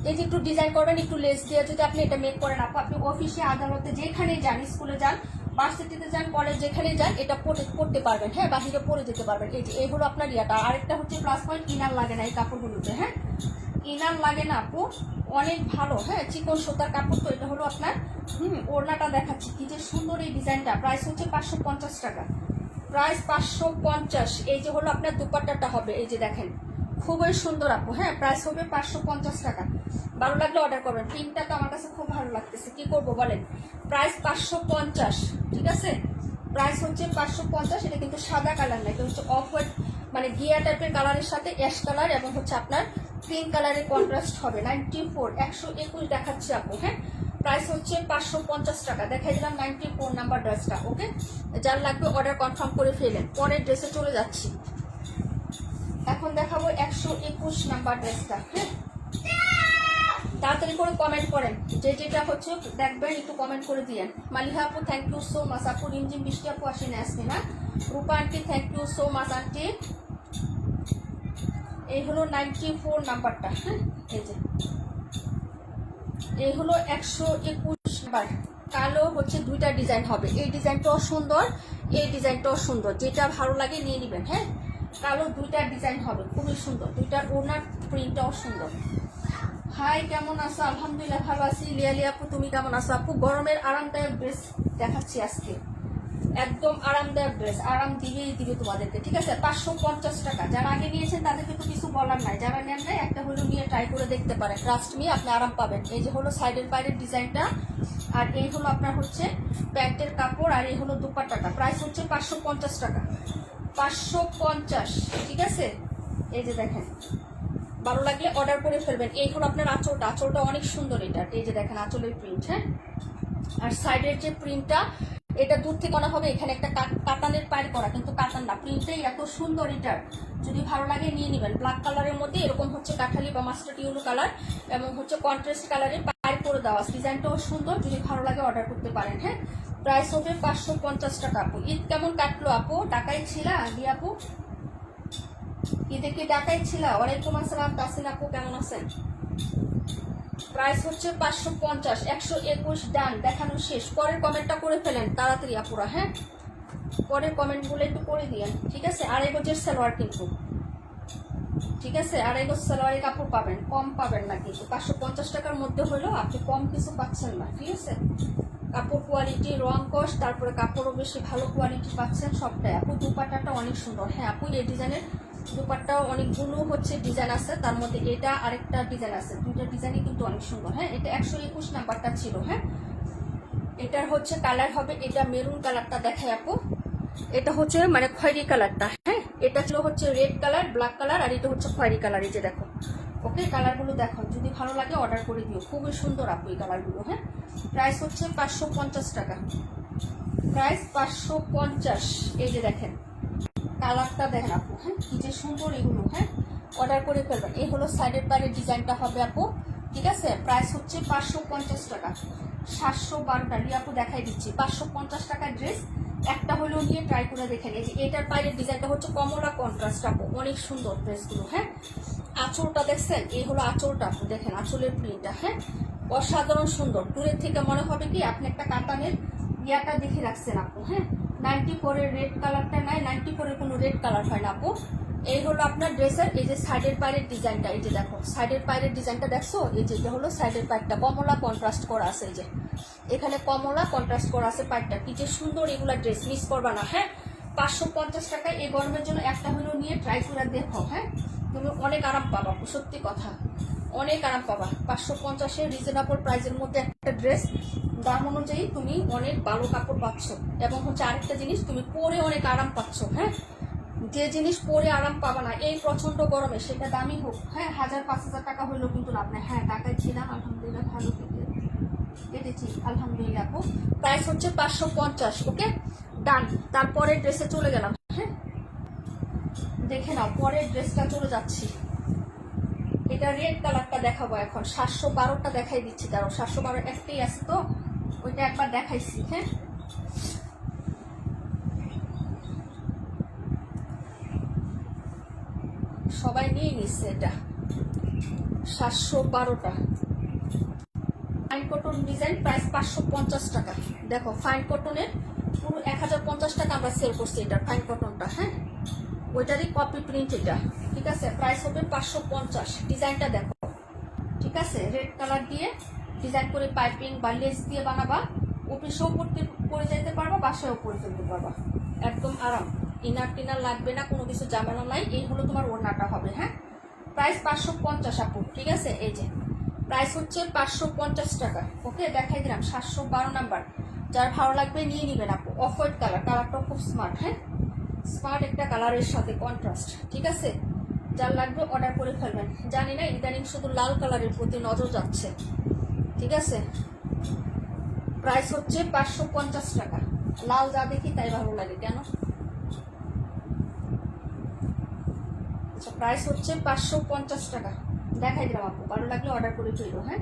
এই যে একটু ডিজাইন করবেন, একটু লেস দিয়ে যদি আপনি এটা মেক করেন আপু, আপনি অফিসে, আদালতে, যেখানেই যান, স্কুলে যান, ভার্সিটিতে যান, কলেজ যেখানে যান, এটা পড়তে পারবেন, হ্যাঁ বাহিরে পরে যেতে পারবেন। এই যে এই হলো আপনার ইয়াটা। আরেকটা হচ্ছে প্লাস পয়েন্ট, ইনার লাগে না এই কাপড়গুলোতে, হ্যাঁ ইনার লাগে না আপু, অনেক ভালো, হ্যাঁ চিকন সুতার কাপড় তো। এটা হলো আপনার ওড়নাটা দেখাচ্ছি, কি যে সুন্দর এই ডিজাইনটা। প্রাইস হচ্ছে 550 টাকা। প্রাইস 550। এই যে হলো আপনার দুপাট্টাটা হবে, এই যে দেখেন খুবই সুন্দর আপু, হ্যাঁ প্রাইস হবে 550 টাকা। ভালো লাগলে অর্ডার করবেন। প্রিন্টটা তো আমার কাছে খুব ভালো লাগতেছে, কি করবো বলেন। প্রাইস 550, ঠিক আছে। প্রাইস হচ্ছে 550। এটা কিন্তু সাদা কালার না, এটা হচ্ছে অফ হোয়াইট, মানে গিয়া টাইপের কালারের সাথে অ্যাশ কালার এবং হচ্ছে আপনার পিঙ্ক কালারের কন্ট্রাস্ট হবে। 94, 121 দেখাচ্ছি আপু, হ্যাঁ প্রাইস হচ্ছে 550 টাকা। দেখাই দিলাম 94 নাম্বার ড্রেসটা। ওকে, যার লাগবে অর্ডার কনফার্ম করে ফেলেন। পরের ড্রেসে চলে যাচ্ছি। এখন দেখাবো 121 নাম্বার ড্রেসটা, হ্যাঁ তাড়াতাড়ি করে কমেন্ট করেন। যে যেটা হচ্ছে দেখবেন একটু কমেন্ট করে দিয়েন। মালিহা আপু থ্যাংক ইউ সো মাচ আপু। রিমঝিম বৃষ্টি আপু আসেনি আসবে না। Rupa aunty thank you so much aunty. এই হলো 94 নাম্বারটা, হ্যাঁ এই যে এই হলো 121 নাম্বার। কালো হচ্ছে দুইটা ডিজাইন হবে। এই ডিজাইনটাও সুন্দর, এই ডিজাইনটাও সুন্দর, যেটা ভালো লাগে নিয়ে নেবেন, হ্যাঁ কালো দুইটা ডিজাইন হবে, খুবই সুন্দর। দুইটার ওনার প্রিন্টটাও সুন্দর। হাই কেমন আছো? আলহামদুলিল্লাহ ভালো আছি। লিয়ালি আপু তুমি কেমন আছো আপু? গরমের আরামদায়ক ড্রেস দেখাচ্ছি আজকে, একদম আরামদায়ক ড্রেস, আরাম দিবে তোমাদেরকে, ঠিক আছে। 550 টাকা। যারা আগে নিয়েছেন তাদেরকে তো কিছু বলার নাই, যারা নেন নাই একটা হলো নিয়ে ট্রাই করে দেখতে পারেন। ট্রাস্ট মি, আপনি আরাম পাবেন। এই যে হলো সাইডের বাইরের ডিজাইনটা, আর এই হলো আপনার হচ্ছে প্যান্টের কাপড়, আর এই হলো দুপাট্টাটা। প্রাইস হচ্ছে 550 টাকা। 550, ঠিক আছে। এই যে দেখেন, ভালো লাগলে অর্ডার করে ফেলবেন। এই হলো আপনার আঁচলটা, আঁচলটা অনেক সুন্দর এটা। এই যে দেখেন আঁচলের প্রিন্ট, হ্যাঁ আর সাইডের যে প্রিন্টটা, এটা দূর থেকে করা হবে। এখানে একটা কাতানের পায়ের করা, কিন্তু কাতান না, প্রিন্টটাই এত সুন্দর। এটার যদি ভালো লাগে নিয়ে নেবেন। ব্ল্যাক কালারের মধ্যে এরকম হচ্ছে কাঠালি বা মাস্টার্ড ইয়েলো কালার এবং হচ্ছে কন্ট্রাস্ট কালারের পায়ের করে দেওয়া। ডিজাইনটাও সুন্দর, যদি ভালো লাগে অর্ডার করতে পারেন, হ্যাঁ প্রাইস হবে 550 টাকা আপু। ঈদ কেমন কাটলো আপু? ঢাকায় ছিলা দি আপু? ঈদে কি ঢাকায় ছিলা? ওয়ালাইকুম আসসালাম তাসিন আপু, কেমন আছেন? প্রাইস হচ্ছে 550। 121 ডান, দেখানো শেষ। পরের কমেন্টটা করে ফেলেন তাড়াতাড়ি আপুরা, হ্যাঁ পরের কমেন্টগুলো একটু করে দিয়েন, ঠিক আছে। আড়াই গজের সালোয়ার কিন্তু, ঠিক আছে আড়াই গজ সালোয়ারের কাপড় পাবেন, কম পাবেন না কিন্তু। 550 টাকার মধ্যে হলেও আপনি কম কিছু পাচ্ছেন না, ঠিক আছে। কাপড় কোয়ালিটি, রং কস, তারপরে কাপড়ও বেশি ভালো কোয়ালিটি পাচ্ছেন সবটাই। আপু দুপাট্টাটা অনেক সুন্দর, হ্যাঁ আপু এই ডিজাইনের দুপাট্টাও অনেকগুলো হচ্ছে ডিজাইন আছে, তার মধ্যে এটা আরেকটা ডিজাইন আছে, দুইটা ডিজাইনই কিন্তু অনেক সুন্দর, হ্যাঁ এটা 121 নাম্বারটা ছিল, হ্যাঁ এটার হচ্ছে কালার হবে, এটা মেরুন কালারটা দেখায় আপু, এটা হচ্ছে মানে খয়েরি কালারটা, হ্যাঁ এটা ছিল হচ্ছে রেড কালার, ব্ল্যাক কালার, আর এটা হচ্ছে খয়েরি কালার। এই যে দেখো, ওকে কালারগুলো দেখো, যদি ভালো লাগে অর্ডার করে দিও, খুবই সুন্দর আপু এই কালারগুলো। হ্যাঁ প্রাইস হচ্ছে 550 টাকা, প্রাইস 550। এই যে দেখেন কালারটা দেখেন আপু, হ্যাঁ কি যে সুন্দর এগুলো। হ্যাঁ অর্ডার করে ফেলবেন। এই হলো সাইডের বাইরের ডিজাইনটা হবে আপু, ঠিক আছে। প্রাইস হচ্ছে 550 টাকা, 712টা আপু দেখাই দিচ্ছি। 550 টাকার ড্রেস একটা হলেও নিয়ে ট্রাই করে দেখেন। এই যে এটার বাইরের ডিজাইনটা হচ্ছে কমলা কন্ট্রাস্ট আপু, অনেক সুন্দর ড্রেসগুলো। হ্যাঁ আঁচলটা দেখছেন, এই হলো আঁচলটা আপু, দেখেন আঁচলের প্রিন্টটা, হ্যাঁ অসাধারণ সুন্দর। দূরের থেকে মনে হবে কি আপনি একটা কাতানের ইয়াটা দেখে রাখছেন আপু। হ্যাঁ 94 রেড কালারটা নাই, 94 কোনো রেড কালার হয় না আপু। এই হলো আপনার ড্রেসের এই যে সাইডের পায়ের ডিজাইনটা, এই যে দেখো সাইডের পায়ের ডিজাইনটা দেখছো, এই যে এটা হলো সাইডের পায়েরটা, কমলা কন্ট্রাস্ট করা আছে, এই যে এখানে কমলা কন্ট্রাস্ট করা আছে পায়েরটা, কি যে সুন্দর এগুলা ড্রেস, মিস করবা না। হ্যাঁ 550 টাকায় এই গরমের জন্য একটা হলেও নিয়ে ট্রাই করে দেখো। হ্যাঁ তুমি অনেক আরাম পাবা, সত্যি কথা অনেক আরাম পাবা। 550-এর রিজনেবল প্রাইসের মধ্যে একটা ড্রেস, দাম অনুযায়ী তুমি অনেক ভালো কাপড় পাচ্ছ, এবং হচ্ছে আরেকটা জিনিস তুমি পরে অনেক আরাম পাচ্ছ। হ্যাঁ যে জিনিস পরে আরাম পাবা না এই প্রচন্ড গরমে, সেটা দামি হোক, হ্যাঁ 1000-5000 টাকা হইলেও কিন্তু লাভ নেই। হ্যাঁ টাকায় ছিলাম আলহামদুলিল্লাহ, ভালো কেটেছি আলহামদুলিল্লাহ আপু। প্রাইস হচ্ছে 550, ওকে ডান। তারপরে ড্রেসে চলে গেলাম। হ্যাঁ দেখে নাও পরের ড্রেসটা চলে যাচ্ছি। এটা রেড কালারটা দেখাবো এখন, 712টা দেখাই দিচ্ছি, তারও 712 একটাই আছে তো, ওইটা একবার দেখাইছি। হ্যাঁ সবাই নিয়ে নিচ্ছে, এটা 712টা ফাইন কটন ডিজাইন, প্রাইস 550 টাকা। দেখো ফাইন কটনের পুরো 1050 টাকা আমরা সেল করছি এটা ফাইন কটনটা। হ্যাঁ ওইটারই কপি প্রিন্ট এটা, ঠিক আছে। প্রাইস হবে 550। ডিজাইনটা দেখো, ঠিক আছে রেড কালার দিয়ে ডিজাইন করে পাইপিং বা লেস দিয়ে বানাবা, অফিসেও পরে যেতে পারবা, বাসায়ও পরে ফেলতে পারবা, একদম আরাম। ইনার টিনার লাগবে না, কোনো কিছু ঝামেলা নাই। এই হলো তোমার ওড়নাটা হবে। হ্যাঁ প্রাইস 550 আপু, ঠিক আছে। এই যে প্রাইস হচ্ছে 550 টাকা, ওকে দেখাই দিলাম। 712 নাম্বার, যার ভালো লাগবে নিয়ে নিবেন আপু। অফ হোয়াইট কালার, কালারটা খুব স্মার্ট, হ্যাঁ স্মার্ট একটা কালারের সাথে কন্ট্রাস্ট, ঠিক আছে। যার লাগবে অর্ডার করে ফেলবেন। জানি না ইদানিং শুধু লাল কালারের প্রতি নজর যাচ্ছে, ঠিক আছে। প্রাইস হচ্ছে 550 টাকা। লাল যা দেখি তাই ভালো লাগে কেন। আচ্ছা প্রাইস হচ্ছে 550 টাকা, দেখাই দিলাম আপু, ভালো লাগলে অর্ডার করে ফেলো। হ্যাঁ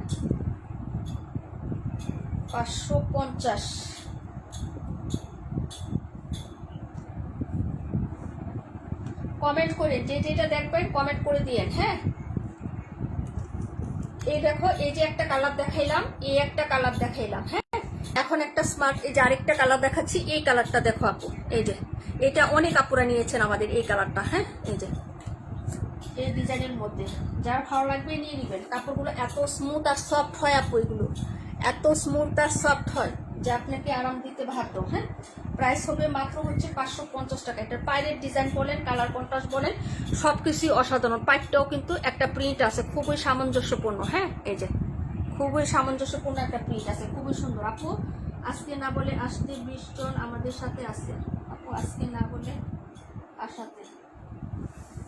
550। কমেন্ট করে যে যেটা দেখবেন কমেন্ট করে দিয়েন। হ্যাঁ এই দেখো, এই যে একটা কালার দেখাইলাম, এই একটা কালার দেখাইলাম। হ্যাঁ এখন একটা স্মার্ট, এই যে আরেকটা কালার দেখাচ্ছি, এই কালারটা দেখো আপু। এই যে এটা অনেক আপুরা নিয়েছেন আমাদের এই কালারটা। হ্যাঁ এই যে এই ডিজাইনের মধ্যে যার ভালো লাগবে নিয়ে নেবেন। কাপড়গুলো এত স্মুথ আর সফট হয় আপু, এগুলো এত স্মুথ আর সফট হয় যে আপনাকে আরাম দিতে বাধ্য। হ্যাঁ প্রাইস হবে মাত্র হচ্ছে 550 টাকা। এটার পায়ের ডিজাইন বলেন, কালার কন্ট্রাস্ট বলেন, সব কিছুই অসাধারণ। পাইপটাও কিন্তু একটা প্রিন্ট আছে, খুবই সামঞ্জস্যপূর্ণ। হ্যাঁ এই যে খুবই সামঞ্জস্যপূর্ণ একটা প্রিন্ট আছে, খুবই সুন্দর আপু। আজকে না বলে আসতে 20 জন আমাদের সাথে আছে আপু, আজকে না বলে আসাতে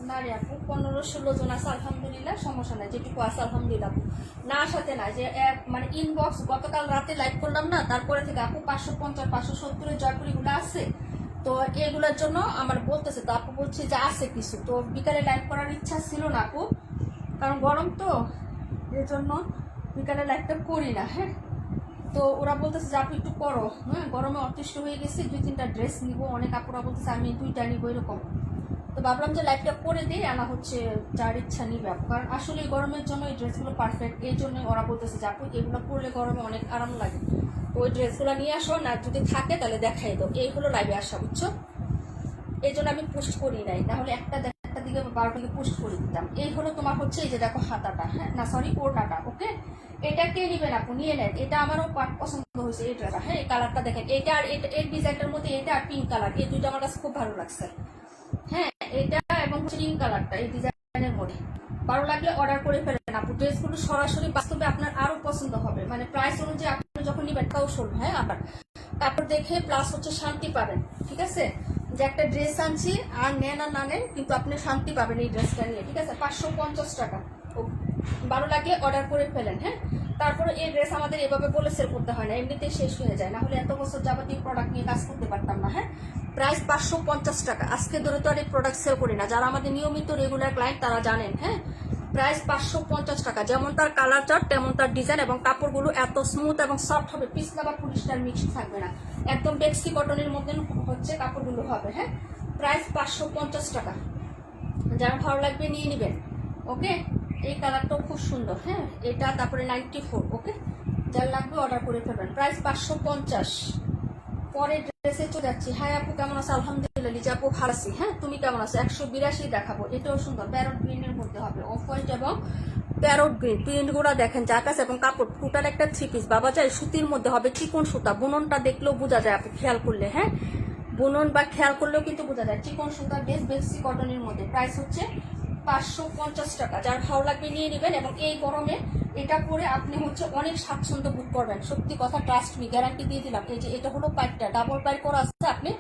না রে আপু 15-16 জন আছে আলহামদুলিল্লাহ, সমস্যা নাই, যেটুকু আছে আলহামদুলিল্লাহ আপু। না আসাতে না, যে মানে ইনবক্স গতকাল রাতে লাইভ করলাম না, তারপরে থেকে আপু 550 570 জয়পুরিগুলো আছে, তো এগুলোর জন্য আমার বলতেছে, তো আপু বলছে যে আছে কিছু, তো বিকালে লাইভ করার ইচ্ছা ছিল না আপু, কারণ গরম তো এর জন্য বিকালে লাইভটা করি না। হ্যাঁ তো ওরা বলতেছে যে আপু একটু করো, হ্যাঁ গরমে অতিষ্ঠ হয়ে গেছে, 2-3টা ড্রেস নিবো, অনেক আপুরা বলতেছে আমি 2টা নিবো এরকম, তো ভাবলাম যে লাইভটা করে দিই, আনা হচ্ছে যার ইচ্ছা নিবে আপু, কারণ আসলে এই গরমের জন্য এই ড্রেসগুলো পারফেক্ট। এই জন্যই ওরা বলতেছে যে আপু এগুলো পরলে গরমে অনেক আরাম লাগে, তো ওই ড্রেসগুলো নিয়ে আসো না, যদি থাকে তাহলে দেখাই দাও। এই হলো লাইভে আসা, বুঝছো, এই জন্য আমি পোস্ট করি নাই, তাহলে একটা দিকে 12 দিকে পোস্ট করে দিতাম। এই হলো তোমার হচ্ছে এই যে দেখো হাতাটা, হ্যাঁ না সরি ওড়নাটা, ওকে এটা কে নিবেন আপু নিয়ে নেন। এটা আমারও পছন্দ হয়েছে এই ড্রেসটা। হ্যাঁ এই কালারটা দেখেন, এটা আর এটা এই ডিজাইনটার মধ্যে এটা আর পিঙ্ক কালার, এই দুইটা আমার কাছে খুব ভালো লাগছে। হ্যাঁ এটা এবং পিঙ্ক কালারটা এই ডিজাইনের মধ্যে ভালো লাগলে অর্ডার করে ফেলেন আপু। ড্রেসগুলো সরাসরি বাস্তবে আপনার আরো পছন্দ হবে, মানে প্রাইস অনুযায়ী আপনি যখন নিবেন কৌশল, হ্যাঁ আবার কাপড় দেখে প্লাস হচ্ছে শান্তি পাবেন, ঠিক আছে? যে একটা ড্রেস আনছি আর নেন আর না নেন কিন্তু আপনি শান্তি পাবেন এই ড্রেসটা নিয়ে, ঠিক আছে? 550 টাকা। ভালো লাগলে অর্ডার করে ফেলেন, হ্যাঁ। তারপরে এই ড্রেস আমাদের এভাবে বলে সেল করতে হয় না, এমনিতেই শেষ হয়ে যায়, না হলে এত বছর যাবতীয় প্রোডাক্ট নিয়ে কাজ করতে পারতাম না, হ্যাঁ। প্রাইস 550 টাকা। আজকে ধরে তো আর এই প্রোডাক্ট সেল করি না, যারা আমাদের নিয়মিত রেগুলার ক্লায়েন্ট তারা জানেন, হ্যাঁ। প্রাইস 550 টাকা। যেমন তার কালার চার্ট তেমন তার ডিজাইন, এবং কাপড়গুলো এত স্মুথ এবং সফট হবে, পিছলা বা পলিস্টার মিক্স থাকবে না, একদম বেক্সি কটনের মধ্যে হচ্ছে কাপড়গুলো হবে, হ্যাঁ। প্রাইস 550 টাকা। যারা ভালো লাগবে নিয়ে নেবেন, ওকে। এই কালারটাও খুব সুন্দর, হ্যাঁ। এটা তারপরে 94, ওকে। যার লাগবে অর্ডার করে ফেলবেন। প্রাইস 550। পরের ড্রেসে চলে যাচ্ছি। হাই আপু কেমন আছো? আলহামদুলিল্লাহ। লিজা আপু ভালো আছি, হ্যাঁ। তুমি কেমন আছো? 182 দেখাবো। এটাও সুন্দর, প্যারট গ্রিনের মধ্যে হবে, অফ হোয়াইট এবং প্যারট গ্রিন। প্রিন্টগুলো দেখেন জাকাস, এবং কাপড় টোটাল একটা 3 পিস। বাবা যায় সুতির মধ্যে হবে, চিকন সুতা। বুননটা দেখলেও বোঝা যায় আপু, খেয়াল করলে, হ্যাঁ। বুনন বা খেয়াল করলেও কিন্তু বোঝা যায়, চিকন সুতা, বেশ বেক্সি কটনের মধ্যে। প্রাইস হচ্ছে 550 টাকা। যার ভালো লাগবে নিয়ে নেবেন, এবং এই গরমে এটা পরে আপনি হচ্ছে অনেক স্বাচ্ছন্দ্য বোধ করবেন, সত্যি কথা, ট্রাস্ট মি, গ্যারান্টি দিয়ে দিলাম। এই যে এটা হলো পাইপটা, ডাবল পাইপ করা আছে, আপনি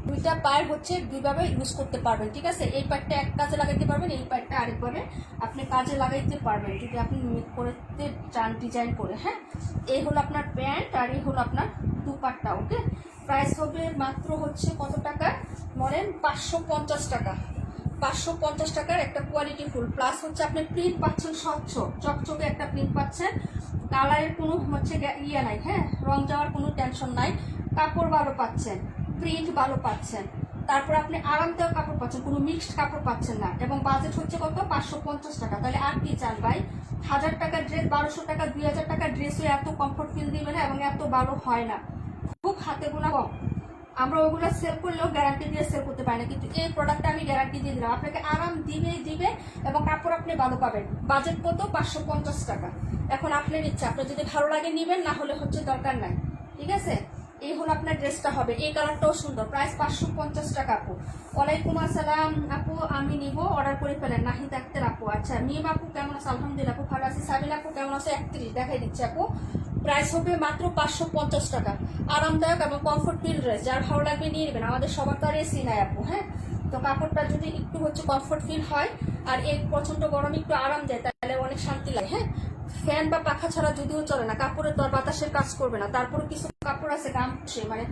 দুইটা পাইপ হচ্ছে দুইভাবে ইউজ করতে পারবেন, ঠিক আছে? এই পাইপটা এক কাজে লাগাইতে পারবেন, এই পাইপটা আরেকভাবে আপনি কাজে লাগাইতে পারবেন যদি আপনি মেক করতে চান ডিজাইন করে, হ্যাঁ। এই হলো আপনার প্যান্ট, আর এই হলো আপনার দুপাট্টা, ওকে। প্রাইস হবে মাত্র হচ্ছে কত টাকা বলেন? 550 টাকা। 550 টাকার একটা কোয়ালিটি ফুল, প্লাস হচ্ছে আপনি প্রিন্ট পাচ্ছেন, স্বচ্ছ চকচকে একটা প্রিন্ট পাচ্ছেন, কালারের কোনো হচ্ছে ইয়ে নাই, হ্যাঁ, রং যাওয়ার কোনো টেনশন নাই, কাপড় ভালো পাচ্ছেন, প্রিন্ট ভালো পাচ্ছেন, তারপর আপনি আরামদায়ক কাপড় পাচ্ছেন, কোনো মিক্সড কাপড় পাচ্ছেন না, এবং বাজেট হচ্ছে কত? 550 টাকা। তাহলে আর কি চান ভাই? 1000 টাকার ড্রেস, 1200 টাকা, 2000 টাকার ড্রেসও এত কমফোর্ট ফিল দিবে না, এবং এত ভালো হয় না, খুব হাতে গোনা কম। আমরা ওগুলো সেল করলেও গ্যারান্টি দিয়ে সেল করতে পারি না, কিন্তু এই প্রোডাক্টটা আমি গ্যারান্টি দিয়ে দিলাম, আপনাকে আরাম দিবে এবং কাপড় আপনি ভালো পাবেন। বাজেট কত? 550 টাকা। এখন আপনার ইচ্ছা, আপনার যদি ভালো লাগে নেবেন, না হলে হচ্ছে দরকার নাই, ঠিক আছে? এই হলো আপনার ড্রেসটা হবে, এই কালারটাও সুন্দর। প্রাইস 550 টাকা আপু। ওয়ালাইকুম আসসালাম আপু, আমি নিব, অর্ডার করে ফেলেন। নাহিদ আক্তার আপু, আচ্ছা। মিম আপু কেমন আছে? আলহামদুলিল্লাহ আপু ভালো আছি। সাবিনা আপু কেমন আছে? 31 দেখাই দিচ্ছি আপু। প্রাইস হবে মাত্র 550 টাকা। আরামদায়ক এবং কমফোর্ট ফিল ড্রেস, যার ভালো লাগবে নিয়ে নেবেন। আমাদের সবার তো আর এসি নাই আপু, হ্যাঁ। তো কাপড়টা যদি একটু হচ্ছে কমফোর্ট ফিল হয়, আর এই প্রচন্ড গরমে একটু আরাম দেয়, তাহলে অনেক শান্তি লাগে, হ্যাঁ। ফ্যান বা পাখা ছাড়া যদিও চলে না, কাপড়ের তো আর বাতাসের কাজ করবে না। তারপরে কিছু কাপড় আছে গাম মানে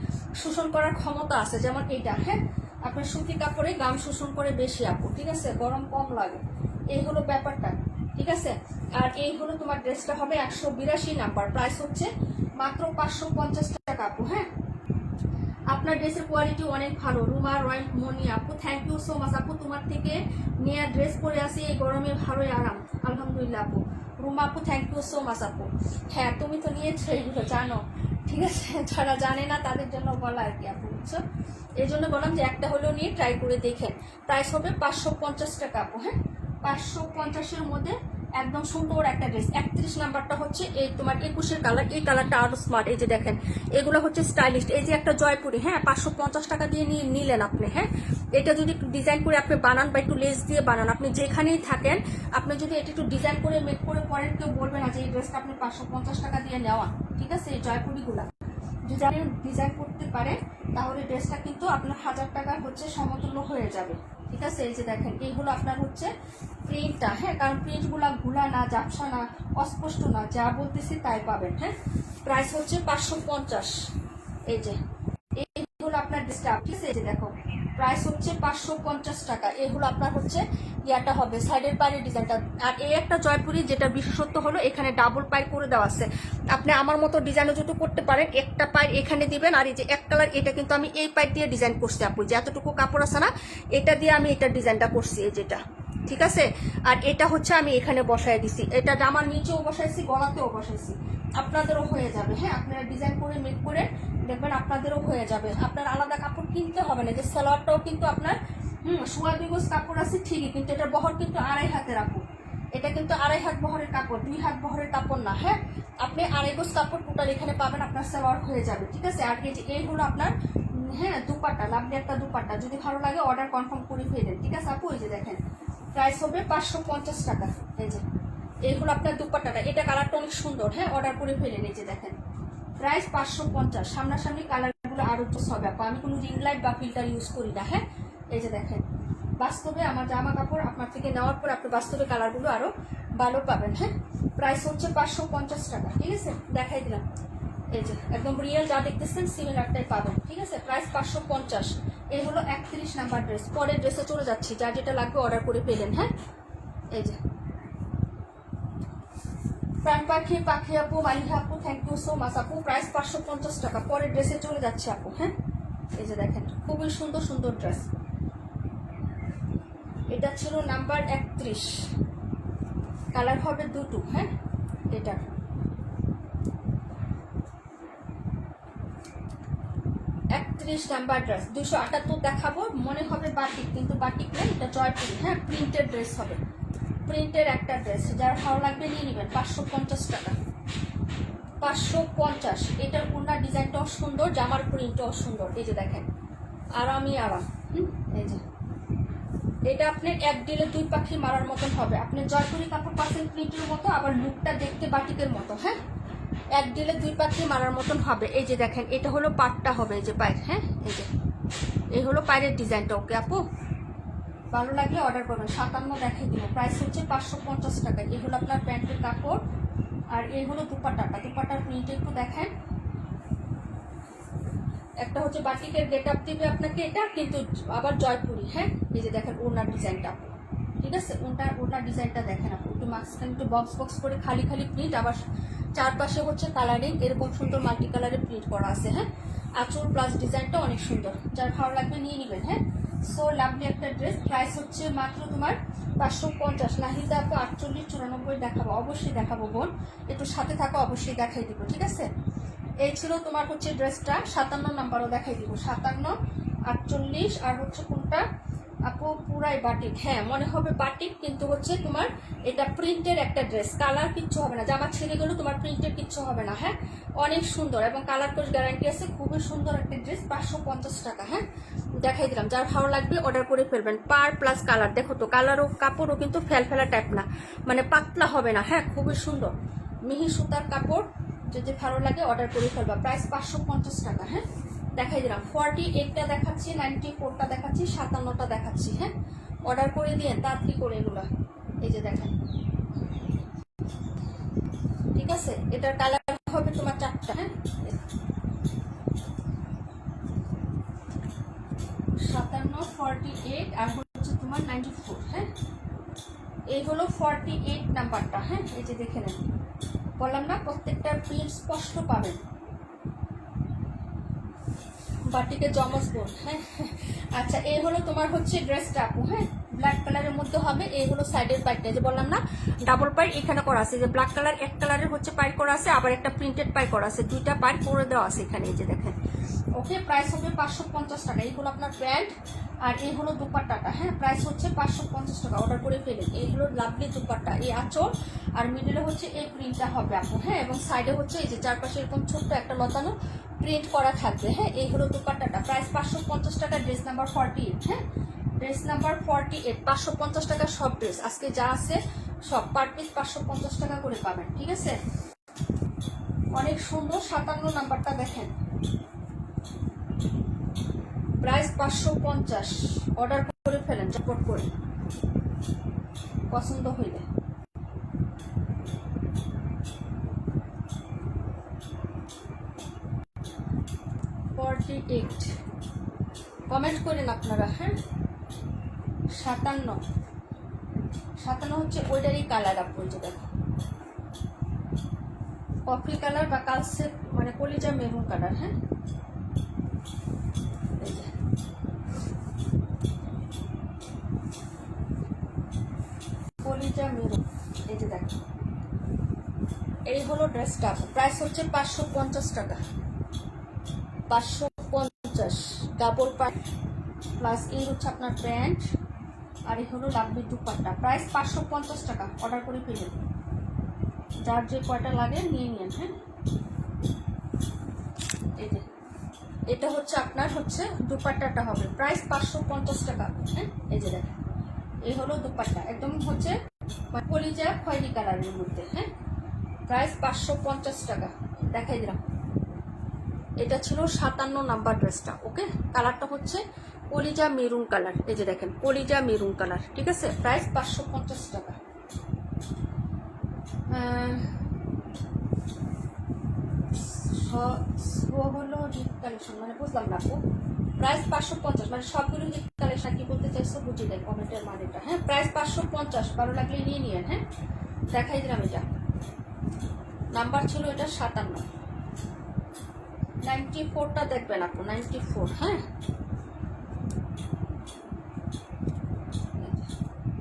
শোষণ করার ক্ষমতা আছে, যেমন এইটা, হ্যাঁ। আপনার সুতি কাপড়ে গাম শোষণ করে বেশি আপু, ঠিক আছে, গরম কম লাগে। এই হলো ব্যাপারটা, ঠিক আছে। আর এই হলো তোমার ড্রেসটা হবে 182 নাম্বার। প্রাইস হচ্ছে মাত্র 550 টাকা আপু, হ্যাঁ। আপনার ড্রেসের কোয়ালিটি অনেক ভালো। রুমা রয় মনি আপু, থ্যাংক ইউ সো মাচ আপু। তোমার থেকে নেওয়া ড্রেস পরে আসি এই গরমে, ভালোই আরাম, আলহামদুলিল্লাহ আপু। রুমা আপু, থ্যাংক ইউ সো মাচ আপু। হ্যাঁ, তুমি তো নিয়েছো, এইগুলো জানো, ঠিক আছে। যারা জানে না তাদের জন্য বলা আর কি আপু, বুঝছো? এই জন্য বললাম যে একটা হলেও নিয়ে ট্রাই করে দেখেন। প্রাইস হবে 550 টাকা আপু, হ্যাঁ। 550-এর মধ্যে একদম সুন্দর একটা ড্রেস। 31 নাম্বারটা হচ্ছে এই তোমার 21-এর কালার, এই কালারটা আরো স্মার্ট। এই যে দেখেন, এগুলো হচ্ছে স্টাইলিশ। এই যে একটা জয়পুরি, হ্যাঁ, 550 টাকা দিয়ে নিলেন আপনি, হ্যাঁ। এটা যদি একটু ডিজাইন করে আপনি বানান বা একটু লেস দিয়ে বানান, আপনি যেখানেই থাকেন, আপনি যদি এটা একটু ডিজাইন করে মেক করে পরেন, কেউ বলবে না যে এই ড্রেসটা আপনি 550 টাকা দিয়ে নেওয়া, ঠিক আছে। এই জয়পুরিগুলা যদি আপনি ডিজাইন করতে পারেন, তাহলে ড্রেসটা কিন্তু আপনার 1000 টাকার হচ্ছে সমতুল্য হয়ে যাবে, ঠিক আছে। এই যে দেখেন, এইগুলো আপনার হচ্ছে প্রিন্টটা, হ্যাঁ, কারণ প্রিন্টগুলো ঘুলা না, ঝাপসা না, অস্পষ্ট না, যা বলতেছি তাই পাবেন, হ্যাঁ। প্রাইস হচ্ছে 550। এই যে এইগুলো আপনার ড্রেসটা, ঠিক আছে। এই যে দেখো, প্রাইস হচ্ছে 550 টাকা। এগুলো আপনার হচ্ছে ইয়াটা হবে সাইডের পায়ের ডিজাইনটা। আর এই একটা জয়পুরি, যেটা বিশেষত্ব হলো এখানে ডাবল পাই করে দেওয়া আছে। আপনি আমার মতো ডিজাইনও যদি করতে পারেন, একটা পাই এখানে দিবেন, আর এই যে এক কালার, এটা কিন্তু আমি এই পাই দিয়ে ডিজাইন করছি আপু, যে এতটুকু কাপড় আছে না, এটা দিয়ে আমি এটা ডিজাইনটা করছি, এই যেটা, ঠিক আছে। আর এটা হচ্ছে আমি এখানে বসায় দিছি, এটা জামার নিচেও বসাইছি, গলাতেও বসাইছি। আপনাদেরও হয়ে যাবে, হ্যাঁ। আপনারা ডিজাইন করে মেক করে দেখবেন, আপনাদেরও হয়ে যাবে। আপনার আলাদা কাপড় কিনতে হবে না। যে সালোয়ারটাও কিন্তু আপনার 2.5 গজ কাপড় আছে ঠিকই, কিন্তু এটার বহর কিন্তু 2.5 হাতের আপু। এটা কিন্তু 2.5 হাত বহরের কাপড়, 2 হাত বহরের কাপড় না, হ্যাঁ। আপনি 2.5 গজ কাপড় টোটাল এখানে পাবেন, আপনার সালোয়ার হয়ে যাবে, ঠিক আছে। আর এই হলো আপনার, হ্যাঁ, দুপাট্টা, লাভলি একটা দুপাট্টা। যদি ভালো লাগে অর্ডার কনফার্ম করে ফেলেন, ঠিক আছে আপু। এই যে দেখেন, প্রাইস হবে 550 টাকা। এই যে এই হলো আপনার দুপাট্টাটা, এটা কালারটা অনেক সুন্দর, হ্যাঁ, অর্ডার করে ফেলেন। এই যে দেখেন, প্রাইস 550। সামনাসামনি কালারগুলো আরো জোস হবে আপু, আমি কোনো রিং লাইট বা ফিল্টার ইউজ করি না। হ্যাঁ, এই যে দেখেন, বাস্তবে আমার জামা কাপড় আপনার থেকে নেওয়ার পর আপনি বাস্তবে কালারগুলো আরো ভালো পাবেন। হ্যাঁ, প্রাইস হচ্ছে 550 টাকা। ঠিক আছে, দেখাই দিলাম। এই যে একদম রিয়েল যা দেখতেছেন সিমিলারটাই পাবেন। ঠিক আছে, প্রাইস 550। এই হলো 31 নাম্বার ড্রেস। পরের ড্রেসে চলে যাচ্ছি, যা যেটা লাগবে অর্ডার করে পেলেন। হ্যাঁ, এই যে প্রাণ পাখি পাখি আপু, মালিহা আপু, থ্যাংক ইউ সো মাচ আপু। প্রাইস 550 টাকা। পরের ড্রেসে চলে যাচ্ছে আপু। হ্যাঁ, এই যে দেখেন, খুবই সুন্দর সুন্দর ড্রেস। এটা ছিল নাম্বার 31, কালার হবে দুটো। হ্যাঁ, এটা 31 নাম্বার ড্রেস। 278 দেখাবো, মনে হবে বাটিক, কিন্তু বাটিক নেই, এটা জয়পুরি। হ্যাঁ, প্রিন্টেড ড্রেস হবে, প্রিন্টের একটা ড্রেস। যার ভালো লাগবে নিয়ে নেবেন। 550 টাকা, 550। এটার ওনার ডিজাইনটাও সুন্দর, জামার প্রিন্টটাও সুন্দর। এই যে দেখেন, আরামই আরাম। এই যে এটা আপনার এক ডিলে দুই পাখি মারার মতন হবে। আপনি জয়পুরি কাপড় পাচ্ছেন প্রিন্টের মতো, আবার লুকটা দেখতে বাটিকের মতো। হ্যাঁ, এক ডিলে দুই পাখি মারার মতন হবে। এই যে দেখেন, এটা হলো পাটটা হবে, এই যে পায়ের। হ্যাঁ, এই যে এই হলো পায়ের ডিজাইনটা। ওকে আপু, ভালো লাগলে অর্ডার করবেন। 57 দেখাই দিব। প্রাইস হচ্ছে 550 টাকা। এই হলো আপনার প্যান্টের কাপড়, আর এই হলো দুপাট্টাটা। দুপাট্টার প্রিন্ট একটু দেখেন, একটা হচ্ছে বাটিকের গেট আপ দিবে আপনাকে এটা, কিন্তু আবার জয়পুরি। হ্যাঁ, এই যে দেখেন ওনার ডিজাইনটা। ঠিক আছে, ওনার ডিজাইনটা দেখেন আপনি, একটু মাঝখানে একটু বক্স বক্স করে খালি খালি প্রিন্ট, আবার চারপাশে হচ্ছে কালারিং, এরকম সুন্দর মাল্টি কালারে প্রিন্ট করা আছে। হ্যাঁ, আঁচল প্লাস ডিজাইনটা অনেক সুন্দর। যার ভালো লাগবে নিয়ে নেবেন। হ্যাঁ, সো লাভলি একটা ড্রেস। প্রাইস হচ্ছে মাত্র তোমার 550। নাহিদা আপু 48 94 দেখাবো, অবশ্যই দেখাবো বোন, একটু সাথে থাকো, অবশ্যই দেখাই দিব। ঠিক আছে, এই ছিল তোমার হচ্ছে ড্রেসটা। 57 নাম্বারও দেখাই দিব। 57, 48, আর হচ্ছে কোনটা আপু? পুরাই বাটিক। হ্যাঁ, মনে হবে বাটিক, কিন্তু হচ্ছে তোমার এটা প্রিন্টের একটা ড্রেস। কালার কিচ্ছু হবে না, জামা ছেড়ে গেলেও তোমার প্রিন্টের কিচ্ছু হবে না। হ্যাঁ, অনেক সুন্দর এবং কালার কোর্স গ্যারান্টি আছে। খুবই সুন্দর একটা ড্রেস, 550 টাকা। হ্যাঁ, দেখাই দিলাম। যার ভালো লাগবে অর্ডার করে ফেলবেন। পার প্লাস কালার, দেখো তো কালারও কাপড়ও কিন্তু ফেলফেলা টাইপ না, মানে পাতলা হবে না। হ্যাঁ, খুবই সুন্দর মিহি সুতার কাপড়। যদি ভালো লাগে অর্ডার করে ফেলবা। প্রাইস 550 টাকা। হ্যাঁ, দেখাই দিলাম। 48টা দেখাচ্ছি, 94টা দেখাচ্ছি, 57টা দেখাচ্ছি। হ্যাঁ, অর্ডার করে দিয়ে তাড়াতাড়ি করে এগুলো। এই যে দেখেন, ঠিক আছে, এটার কালার হবে তোমার 4টা। হ্যাঁ, 57, 48, আর হচ্ছে তোমার 94। হ্যাঁ, এই হলো 48 নাম্বারটা। হ্যাঁ, এই যে দেখে নেন, বললাম না প্রত্যেকটা প্রিন্ট স্পষ্ট পাবেন। বাটিকে জমজ বোন। হ্যাঁ, আচ্ছা, এই হলো তোমার হচ্ছে ড্রেসটা আপু। হ্যাঁ, ব্ল্যাক কালারের মধ্যে হবে। এই হলো সাইডের পাইটটা, যে বললাম না ডাবল পাইট এখানে করা আছে। যে ব্ল্যাক কালার এক কালারের হচ্ছে পাইট করা আছে, আবার একটা প্রিন্টেড পাইট করা আছে, দুইটা পাইট করে দেওয়া আছে এখানে। এই যে দেখেন, ওকে, প্রাইস হবে 550 টাকা। এই হলো আপনার প্যান্ট, আর এই হলো দুপাট্টাটা। হ্যাঁ, প্রাইস হচ্ছে 550 টাকা। অর্ডার করে ফেলেন। এই হলো লাভলি দুপাট্টা, এই আঁচল, আর মিডলে হচ্ছে এই প্রিন্টটা হবে আপু। হ্যাঁ, এবং সাইডে হচ্ছে এই যে চারপাশে এরকম ছোট্ট একটা লতানো প্রিন্ট করা থাকবে। হ্যাঁ, এই হলো দুপাট্টাটা। প্রাইস 550 টাকা। Dress number 48। হ্যাঁ, ড্রেস নাম্বার 48, 550 টাকা সব ড্রেস। আজকে যা আছে সব পার পিস 550 টাকা করে পাবেন। ঠিক আছে, অনেক সুন্দর। 57 নাম্বারটা দেখেন, প্রাইস 550। অর্ডার করে ফেলেন চটপট করে, পছন্দ হইলে। কমেন্ট করেন আপনারা। হ্যাঁ, 57 হচ্ছে ওইটারই কালার আপু। যে দেখো, কফি কালার বা কালসে, মানে কলিজা মেরুন কালার। হ্যাঁ, কলিজা মেরুন। এই যে দেখো, এই হলো ড্রেসটা। প্রাইস হচ্ছে 550 টাকা। 550, ডাবল প্যান্ট প্লাস এই হচ্ছে আপনার প্যান্ট, আর এই হলো লাভলি দুপাট্টা। প্রাইস 550 টাকা। অর্ডার করে ফেলেন, যার যে কয়টা লাগে নিয়ে নিন। হ্যাঁ, এই যে এটা হচ্ছে আপনার হচ্ছে দুপাট্টাটা হবে। প্রাইস 550 টাকা। হ্যাঁ, এই যে দেখেন, এই হলো দুপাট্টা, একদম হচ্ছে কলিজা খয়েরি কালারের মধ্যে। হ্যাঁ, প্রাইস 550 টাকা। দেখাই দিলাম। এটা ছিল 57 নাম্বার ড্রেসটা। ওকে, কালারটা হচ্ছে কলিজা মেরুন কালার। এই যে দেখেন কলিজা মেরুন কালার, ঠিক আছে। প্রাইস 550 টাকা। হলো হিট কালেকশন, মানে বুঝলাম না আপু। প্রাইস 550, মানে সবগুলো হিট কালেকশন কি বলতে চাইছো বুঝি দেয় কমেন্টের মানেটা। হ্যাঁ, প্রাইস 550, ভালো লাগলে নিয়ে নিয়েন। হ্যাঁ, দেখাই দিলাম। এটা নাম্বার ছিল এটা 57। 94টা দেখবেন আপু, 94। হ্যাঁ,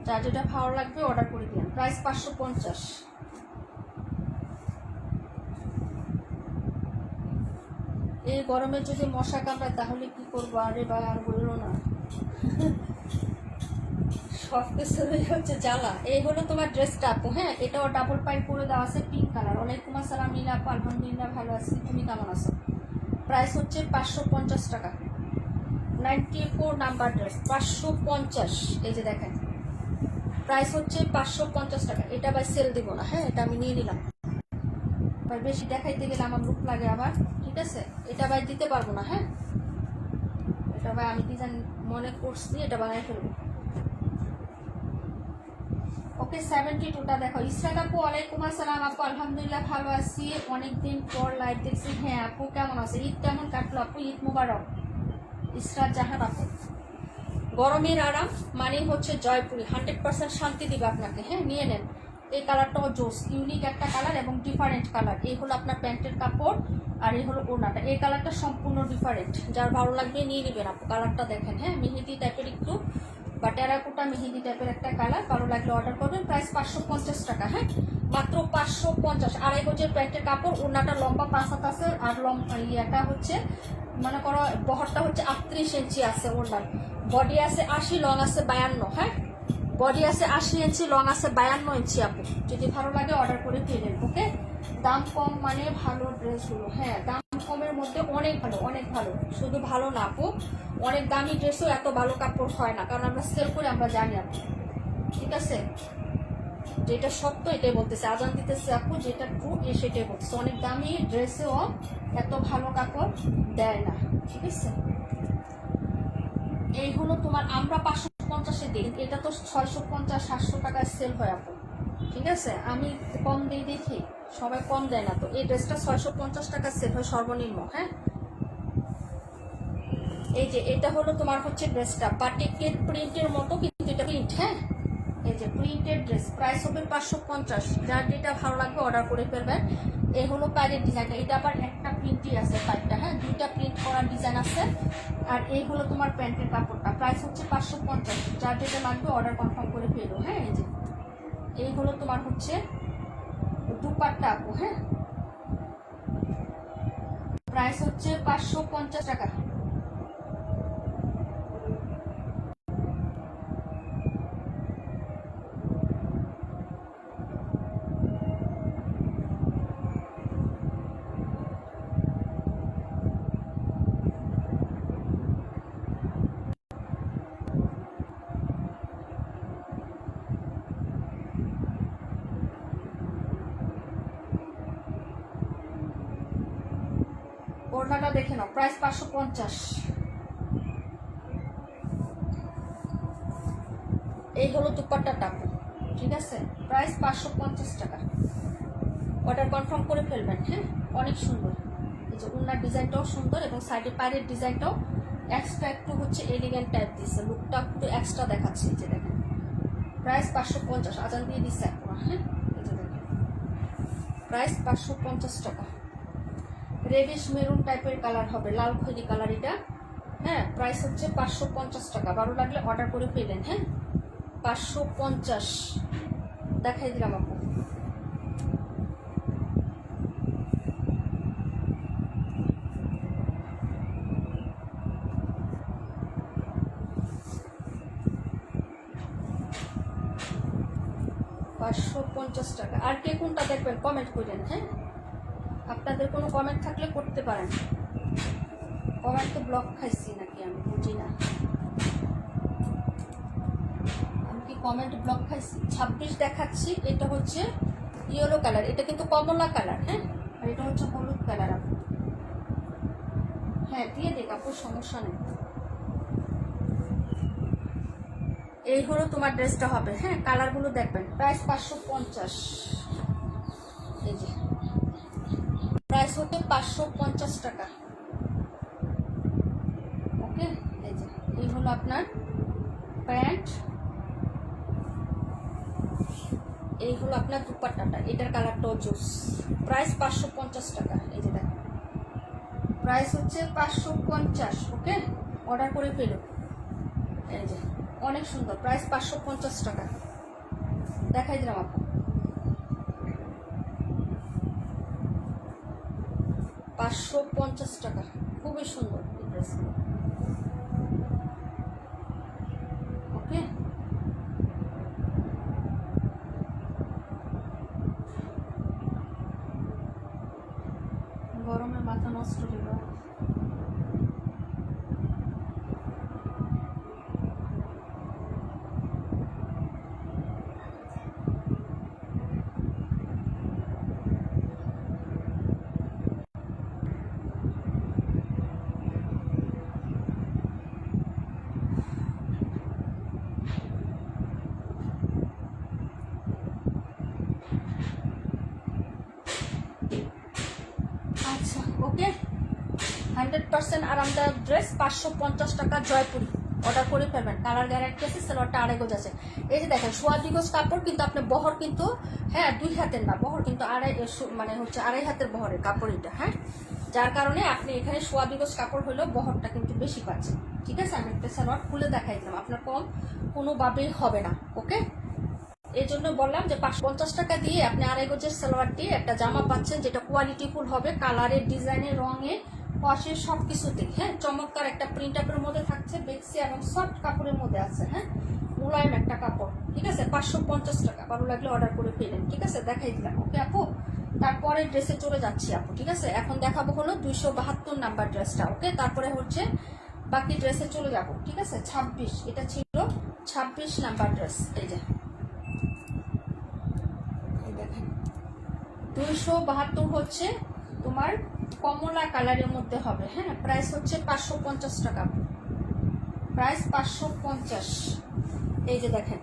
যা যেটা ভালো লাগবে অর্ডার করে দিন। প্রাইস 550। এই গরমে যদি মশা কামড়ায় তাহলে কি করবো? আরে ভাই আর বললো না, সব কিছুই হচ্ছে জ্বালা। এই হলো তোমার ড্রেসটা আপু। হ্যাঁ, এটাও ডাবল পাইপ করে দেওয়া আছে, পিঙ্ক কালার। ওয়ালাইকুম আসসালাম নীলা আপু, আলহামদুলিল্লাহ ভালো আছি, তুমি কেমন আছো? প্রাইস হচ্ছে 550 টাকা। 94 নাম্বার ড্রেস, 550। এই যে দেখেন, প্রাইস হচ্ছে 550 টাকা। এটা ভাই সেল দিব না। হ্যাঁ, এটা আমি নিয়ে নিলাম। ভাই বেশি দেখাইতে গেলে আমার লুক লাগে আবার, ঠিক আছে। এটা ভাই দিতে পারবো না। হ্যাঁ, এটা ভাই আমি ডিজাইন মনে করছি, এটা বানাই ফেলবো। ওকে, 72টা দেখো। ইসরাত আপু, ওয়ালাইকুম আসসালাম আপু, আলহামদুলিল্লাহ ভালো আছি, অনেকদিন পর লাইভ দেখছি। হ্যাঁ আপু, কেমন আছে? ঈদ কেমন কাটলো আপু? ঈদ মুবারক। ইসরাত জাহান আপু, গরমের আরাম মানে হচ্ছে জয়পুরি, 100% শান্তি দিবে আপনাকে। হ্যাঁ, নিয়ে নেন। এই কালারটাও জোস, ইউনিক একটা কালার এবং ডিফারেন্ট কালার। এই হলো আপনার প্যান্টের কাপড়, আর এই হলো ওড়নাটা। এই কালারটা সম্পূর্ণ ডিফারেন্ট, যার ভালো লাগবে নিয়ে নেবেন আপু। কালারটা দেখেন, হ্যাঁ, মেহেদি টাইপের একটু বা টেরাকোটা মেহেদি টাইপের একটা কালার। ভালো লাগলে অর্ডার করবেন। প্রাইস 550 টাকা। হ্যাঁ, মাত্র 550। 2.5 গজের প্যান্টের কাপড়, ওড়নাটা লম্বা 5 হাত আছে, আর ইয়েটা হচ্ছে মনে করো বহরটা হচ্ছে 38 ইঞ্চি আছে ওড়নার। বডি আছে 80, লং আছে 52। হ্যাঁ, বডি আছে 80 ইঞ্চি, লং আছে 52 ইঞ্চি আপু। যদি ভালো লাগে অর্ডার করে ফেলেন। ওকে, দাম কম মানে ভালো ড্রেসগুলো। হ্যাঁ, দাম কমের মধ্যে অনেক ভালো, অনেক ভালো। শুধু ভালো না আপু, অনেক দামি ড্রেসও এত ভালো কাপড় হয় না, কারণ আমরা সেল করে আমরা জানি আপু, ঠিক আছে। যেটা সত্য এটাই বলতেছে, আজান দিতেছে আপু, যেটা ট্রু সেটাই বলতেছে। অনেক দামি ড্রেসেও এত ভালো কাপড় দেয় না, ঠিক আছে। এই হলো তোমার, আমরা 550-এ দিই, এটা তো 650-700 টাকায় সেল হয় আপু, ঠিক আছে। আমি কম দিই দেখি, সবাই কম দেয় না তো। এই ড্রেসটা 650 টাকা সেল হয় সর্বনিম্ন। হ্যাঁ, এই যে এটা হলো তোমার হচ্ছে ড্রেসটা বাটিকের প্রিন্টের মতো, কিন্তু এটা প্রিন্ট। হ্যাঁ, এই যে প্রিন্টেড ড্রেস, প্রাইস হবে 550। যার যেটা ভালো লাগবে অর্ডার করে ফেলবেন। এই হলো পায়ের ডিজাইনটা, এটা আবার একটা প্রিন্টই আছে পাইপটা। হ্যাঁ, 2টা প্রিন্ট করার ডিজাইন আছে। আর এই হলো তোমার প্যান্টের কাপড়টা, প্রাইস হচ্ছে 550। যার যেটা লাগবে অর্ডার কনফার্ম করে ফেলো। হ্যাঁ, এই যে এই হলো তোমার হচ্ছে দুপাট্টা আপু। হ্যাঁ, প্রাইস হচ্ছে 550 টাকা। ওড়নাটা দেখে নাও, প্রাইস 550। এই হলো দুপাট্টাটা, ঠিক আছে। প্রাইস 550 টাকা। অর্ডার কনফার্ম করে ফেলবেন। হ্যাঁ, অনেক সুন্দর। এই যে ওড়নার ডিজাইনটাও সুন্দর, এবং সাইডে পায়ের ডিজাইনটাও এক্সট্রা একটু হচ্ছে এলিগেন্ট টাইপ দিচ্ছে, লুকটা একটু এক্সট্রা দেখাচ্ছে। এই যে দেখেন, প্রাইস 550। আজান দিয়ে দিচ্ছে এখন। হ্যাঁ, এই যে দেখেন, প্রাইস 550 টাকা। রেডিশ মেরুন টাইপের কালার হবে, লাল খয়েরি কালার এটা। হ্যাঁ, প্রাইস হচ্ছে 550 টাকা। ভালো লাগলে অর্ডার করে ফেলেন। হ্যাঁ, 550 দেখাই দিলাম আপু। টাকা। আর কে কোনটা দেখবেন কমেন্ট করেন। হ্যাঁ, আপনাদের কোনো কমেন্ট থাকলে করতে পারেন। কমেন্ট তো ব্লক খাইছি নাকি আমি বুঝি না, আমি কি কমেন্ট ব্লক খাইছি? 26 দেখাচ্ছি। এটা হচ্ছে ইয়েলো কালার, এটা কিন্তু কমলা কালার। হ্যাঁ, আর এটা হচ্ছে হলুদ কালার আপু। হ্যাঁ দিয়ে দেখ আপু, সমস্যা নেই। এই হলো তোমার ড্রেসটা হবে। হ্যাঁ কালারগুলো দেখবেন। প্রাইস 550। এই যে প্রাইস হচ্ছে 550 টাকা। ওকে, এই যে এই হলো আপনার প্যান্ট, এই হলো আপনার দুপাট্টাটা, এটার কালারটাও জুস। প্রাইস 550 টাকা। এই যে দেখেন প্রাইস হচ্ছে 550। ওকে, অর্ডার করে পেল। এই যে অনেক সুন্দর, প্রাইস 550 টাকা। দেখাই দিলাম আপু, 550 টাকা। খুবই সুন্দর এই ড্রেসগুলো। ওকে, গরমে মাথা নষ্ট হয়ে গেল। আচ্ছা ওকে, 100% আরামদায়ক ড্রেস, 550 টাকা জয়পুরি। অর্ডার করে ফেলবেন। কালার গ্যারান্টি আছে, সেলোয়ারটা আড়াই গজ আছে। এই যে দেখেন সোয়াদি গজ কাপড়, কিন্তু আপনার বহর কিন্তু হ্যাঁ 2 হাতের না, বহর কিন্তু মানে হচ্ছে আড়াই হাতের বহরের কাপড় এটা। হ্যাঁ, যার কারণে আপনি এখানে সোয়াদি গজ কাপড় হলেও বহরটা কিন্তু বেশি পাচ্ছেন। ঠিক আছে, আমি একটা সালোয়ার খুলে দেখাই দিলাম, আপনার কম কোনোভাবেই হবে না। ওকে, এই জন্য বললাম যে 550 টাকা দিয়ে আপনি আড়াই গজের সালোয়ার দিয়ে একটা জামা পাচ্ছেন, যেটা কোয়ালিটিফুল হবে, কালারের, ডিজাইনের, রঙে, ওয়াশের সব কিছুতে। হ্যাঁ, চমৎকার একটা প্রিন্ট আপের মধ্যে থাকছে, বেক্সি এবং সফট কাপড়ের মধ্যে আছে। হ্যাঁ, মুলায়ম একটা কাপড়। ঠিক আছে, 550 টাকা। ভালো লাগলে অর্ডার করে পেলেন। ঠিক আছে, দেখাই দিলাম। ওকে আপু, তারপরে ড্রেসে চলে যাচ্ছি আপু। ঠিক আছে, এখন দেখাবো হলো 272 নাম্বার ড্রেসটা। ওকে, তারপরে হচ্ছে বাকি ড্রেসে চলে যাব। ঠিক আছে, 26, এটা ছিল 26 নাম্বার ড্রেস। এই যে 272 হচ্ছে তোমার কমলা কালারের মধ্যে হবে। হ্যাঁ, প্রাইস হচ্ছে 550 টাকা। প্রাইস 550। এই যে দেখেন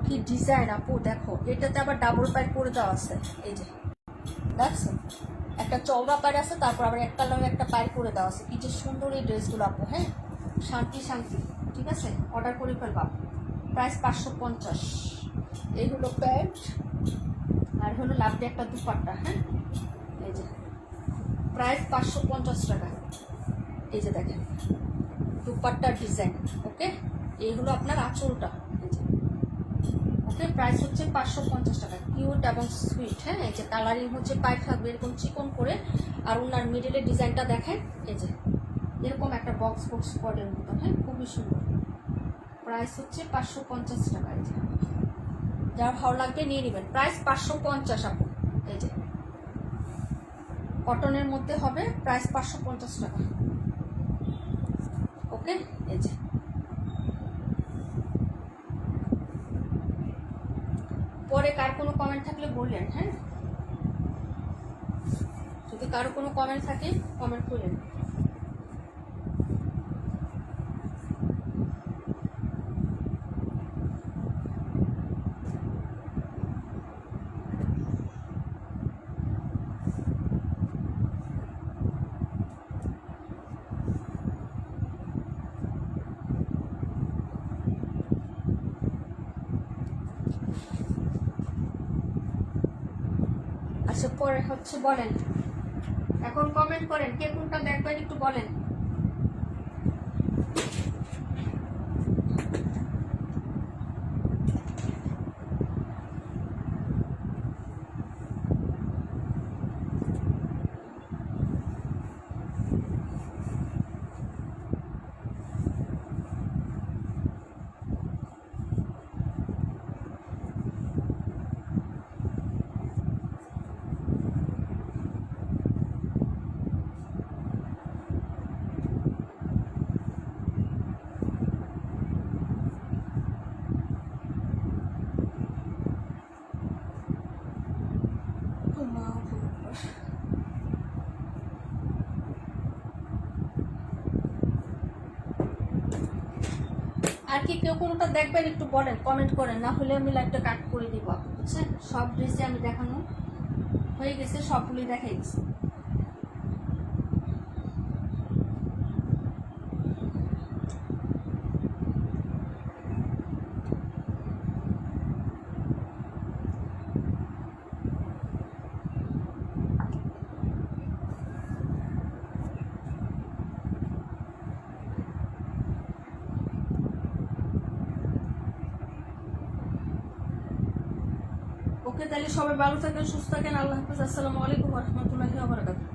কি ডিজাইন আপু, দেখো এটাতে আবার ডাবল পাইপ করে দেওয়া আছে। এই যে দেখছেন, একটা চওড়া পাইপ আছে, তারপর আবার একটা কালারের একটা পাইপ করে দেওয়া আছে। কি যে সুন্দর এই ড্রেসগুলো আপু। হ্যাঁ, শান্তি শান্তি। ঠিক আছে, অর্ডার করে ফেলবা। প্রাইস 550। এই হলো প্যান্ট, আর হলো লাভলি একটা দুপাট্টা। হ্যাঁ, এই যে প্রাইস 550 টাকা। এই যে দেখেন দুপাট্টার ডিজাইন। ওকে, এই হলো আপনার আঁচলটা। এই যে ওকে, প্রাইস হচ্ছে 550 টাকা। কিউট এবং সুইট। হ্যাঁ, এই যে কালারিং হচ্ছে পাইপ থাকবে এরকম চিকন করে, আর ওনার মিডিলের ডিজাইনটা দেখেন। এই যে এরকম একটা বক্স বক্স পটের মতো। হ্যাঁ, খুবই সুন্দর। প্রাইস হচ্ছে 550 টাকা। এই যে যার ভালো লাগবে নিয়ে নেবেন। প্রাইস 550 আপু। এই যে কটনের মধ্যে হবে, প্রাইস 550 টাকা। ওকে, এই যে পরে কার কোনো কমেন্ট থাকলে বললেন। হ্যাঁ, যদি কারো কোনো কমেন্ট থাকে কমেন্ট করলেন। আচ্ছা, পরে হচ্ছে বলেন, এখন কমেন্ট করেন কে কোনটা দেখবেন একটু বলেন। আর কি কেউ কোনোটা দেখবেন একটু বলেন, কমেন্ট করেন, না হলে আমি লাইভটা কাট করে দিব আপু, বুঝছেন? সব ড্রেসে আমি দেখানো হয়ে গেছে, সবগুলোই দেখাই গেছে। ওকে, তাহলে সবাই ভালো থাকেন, সুস্থ থাকেন, আল্লাহ হাফেজ, আসসালামু আলাইকুম ওয়া রাহমাতুল্লাহি ওয়া বারাকাতুহু।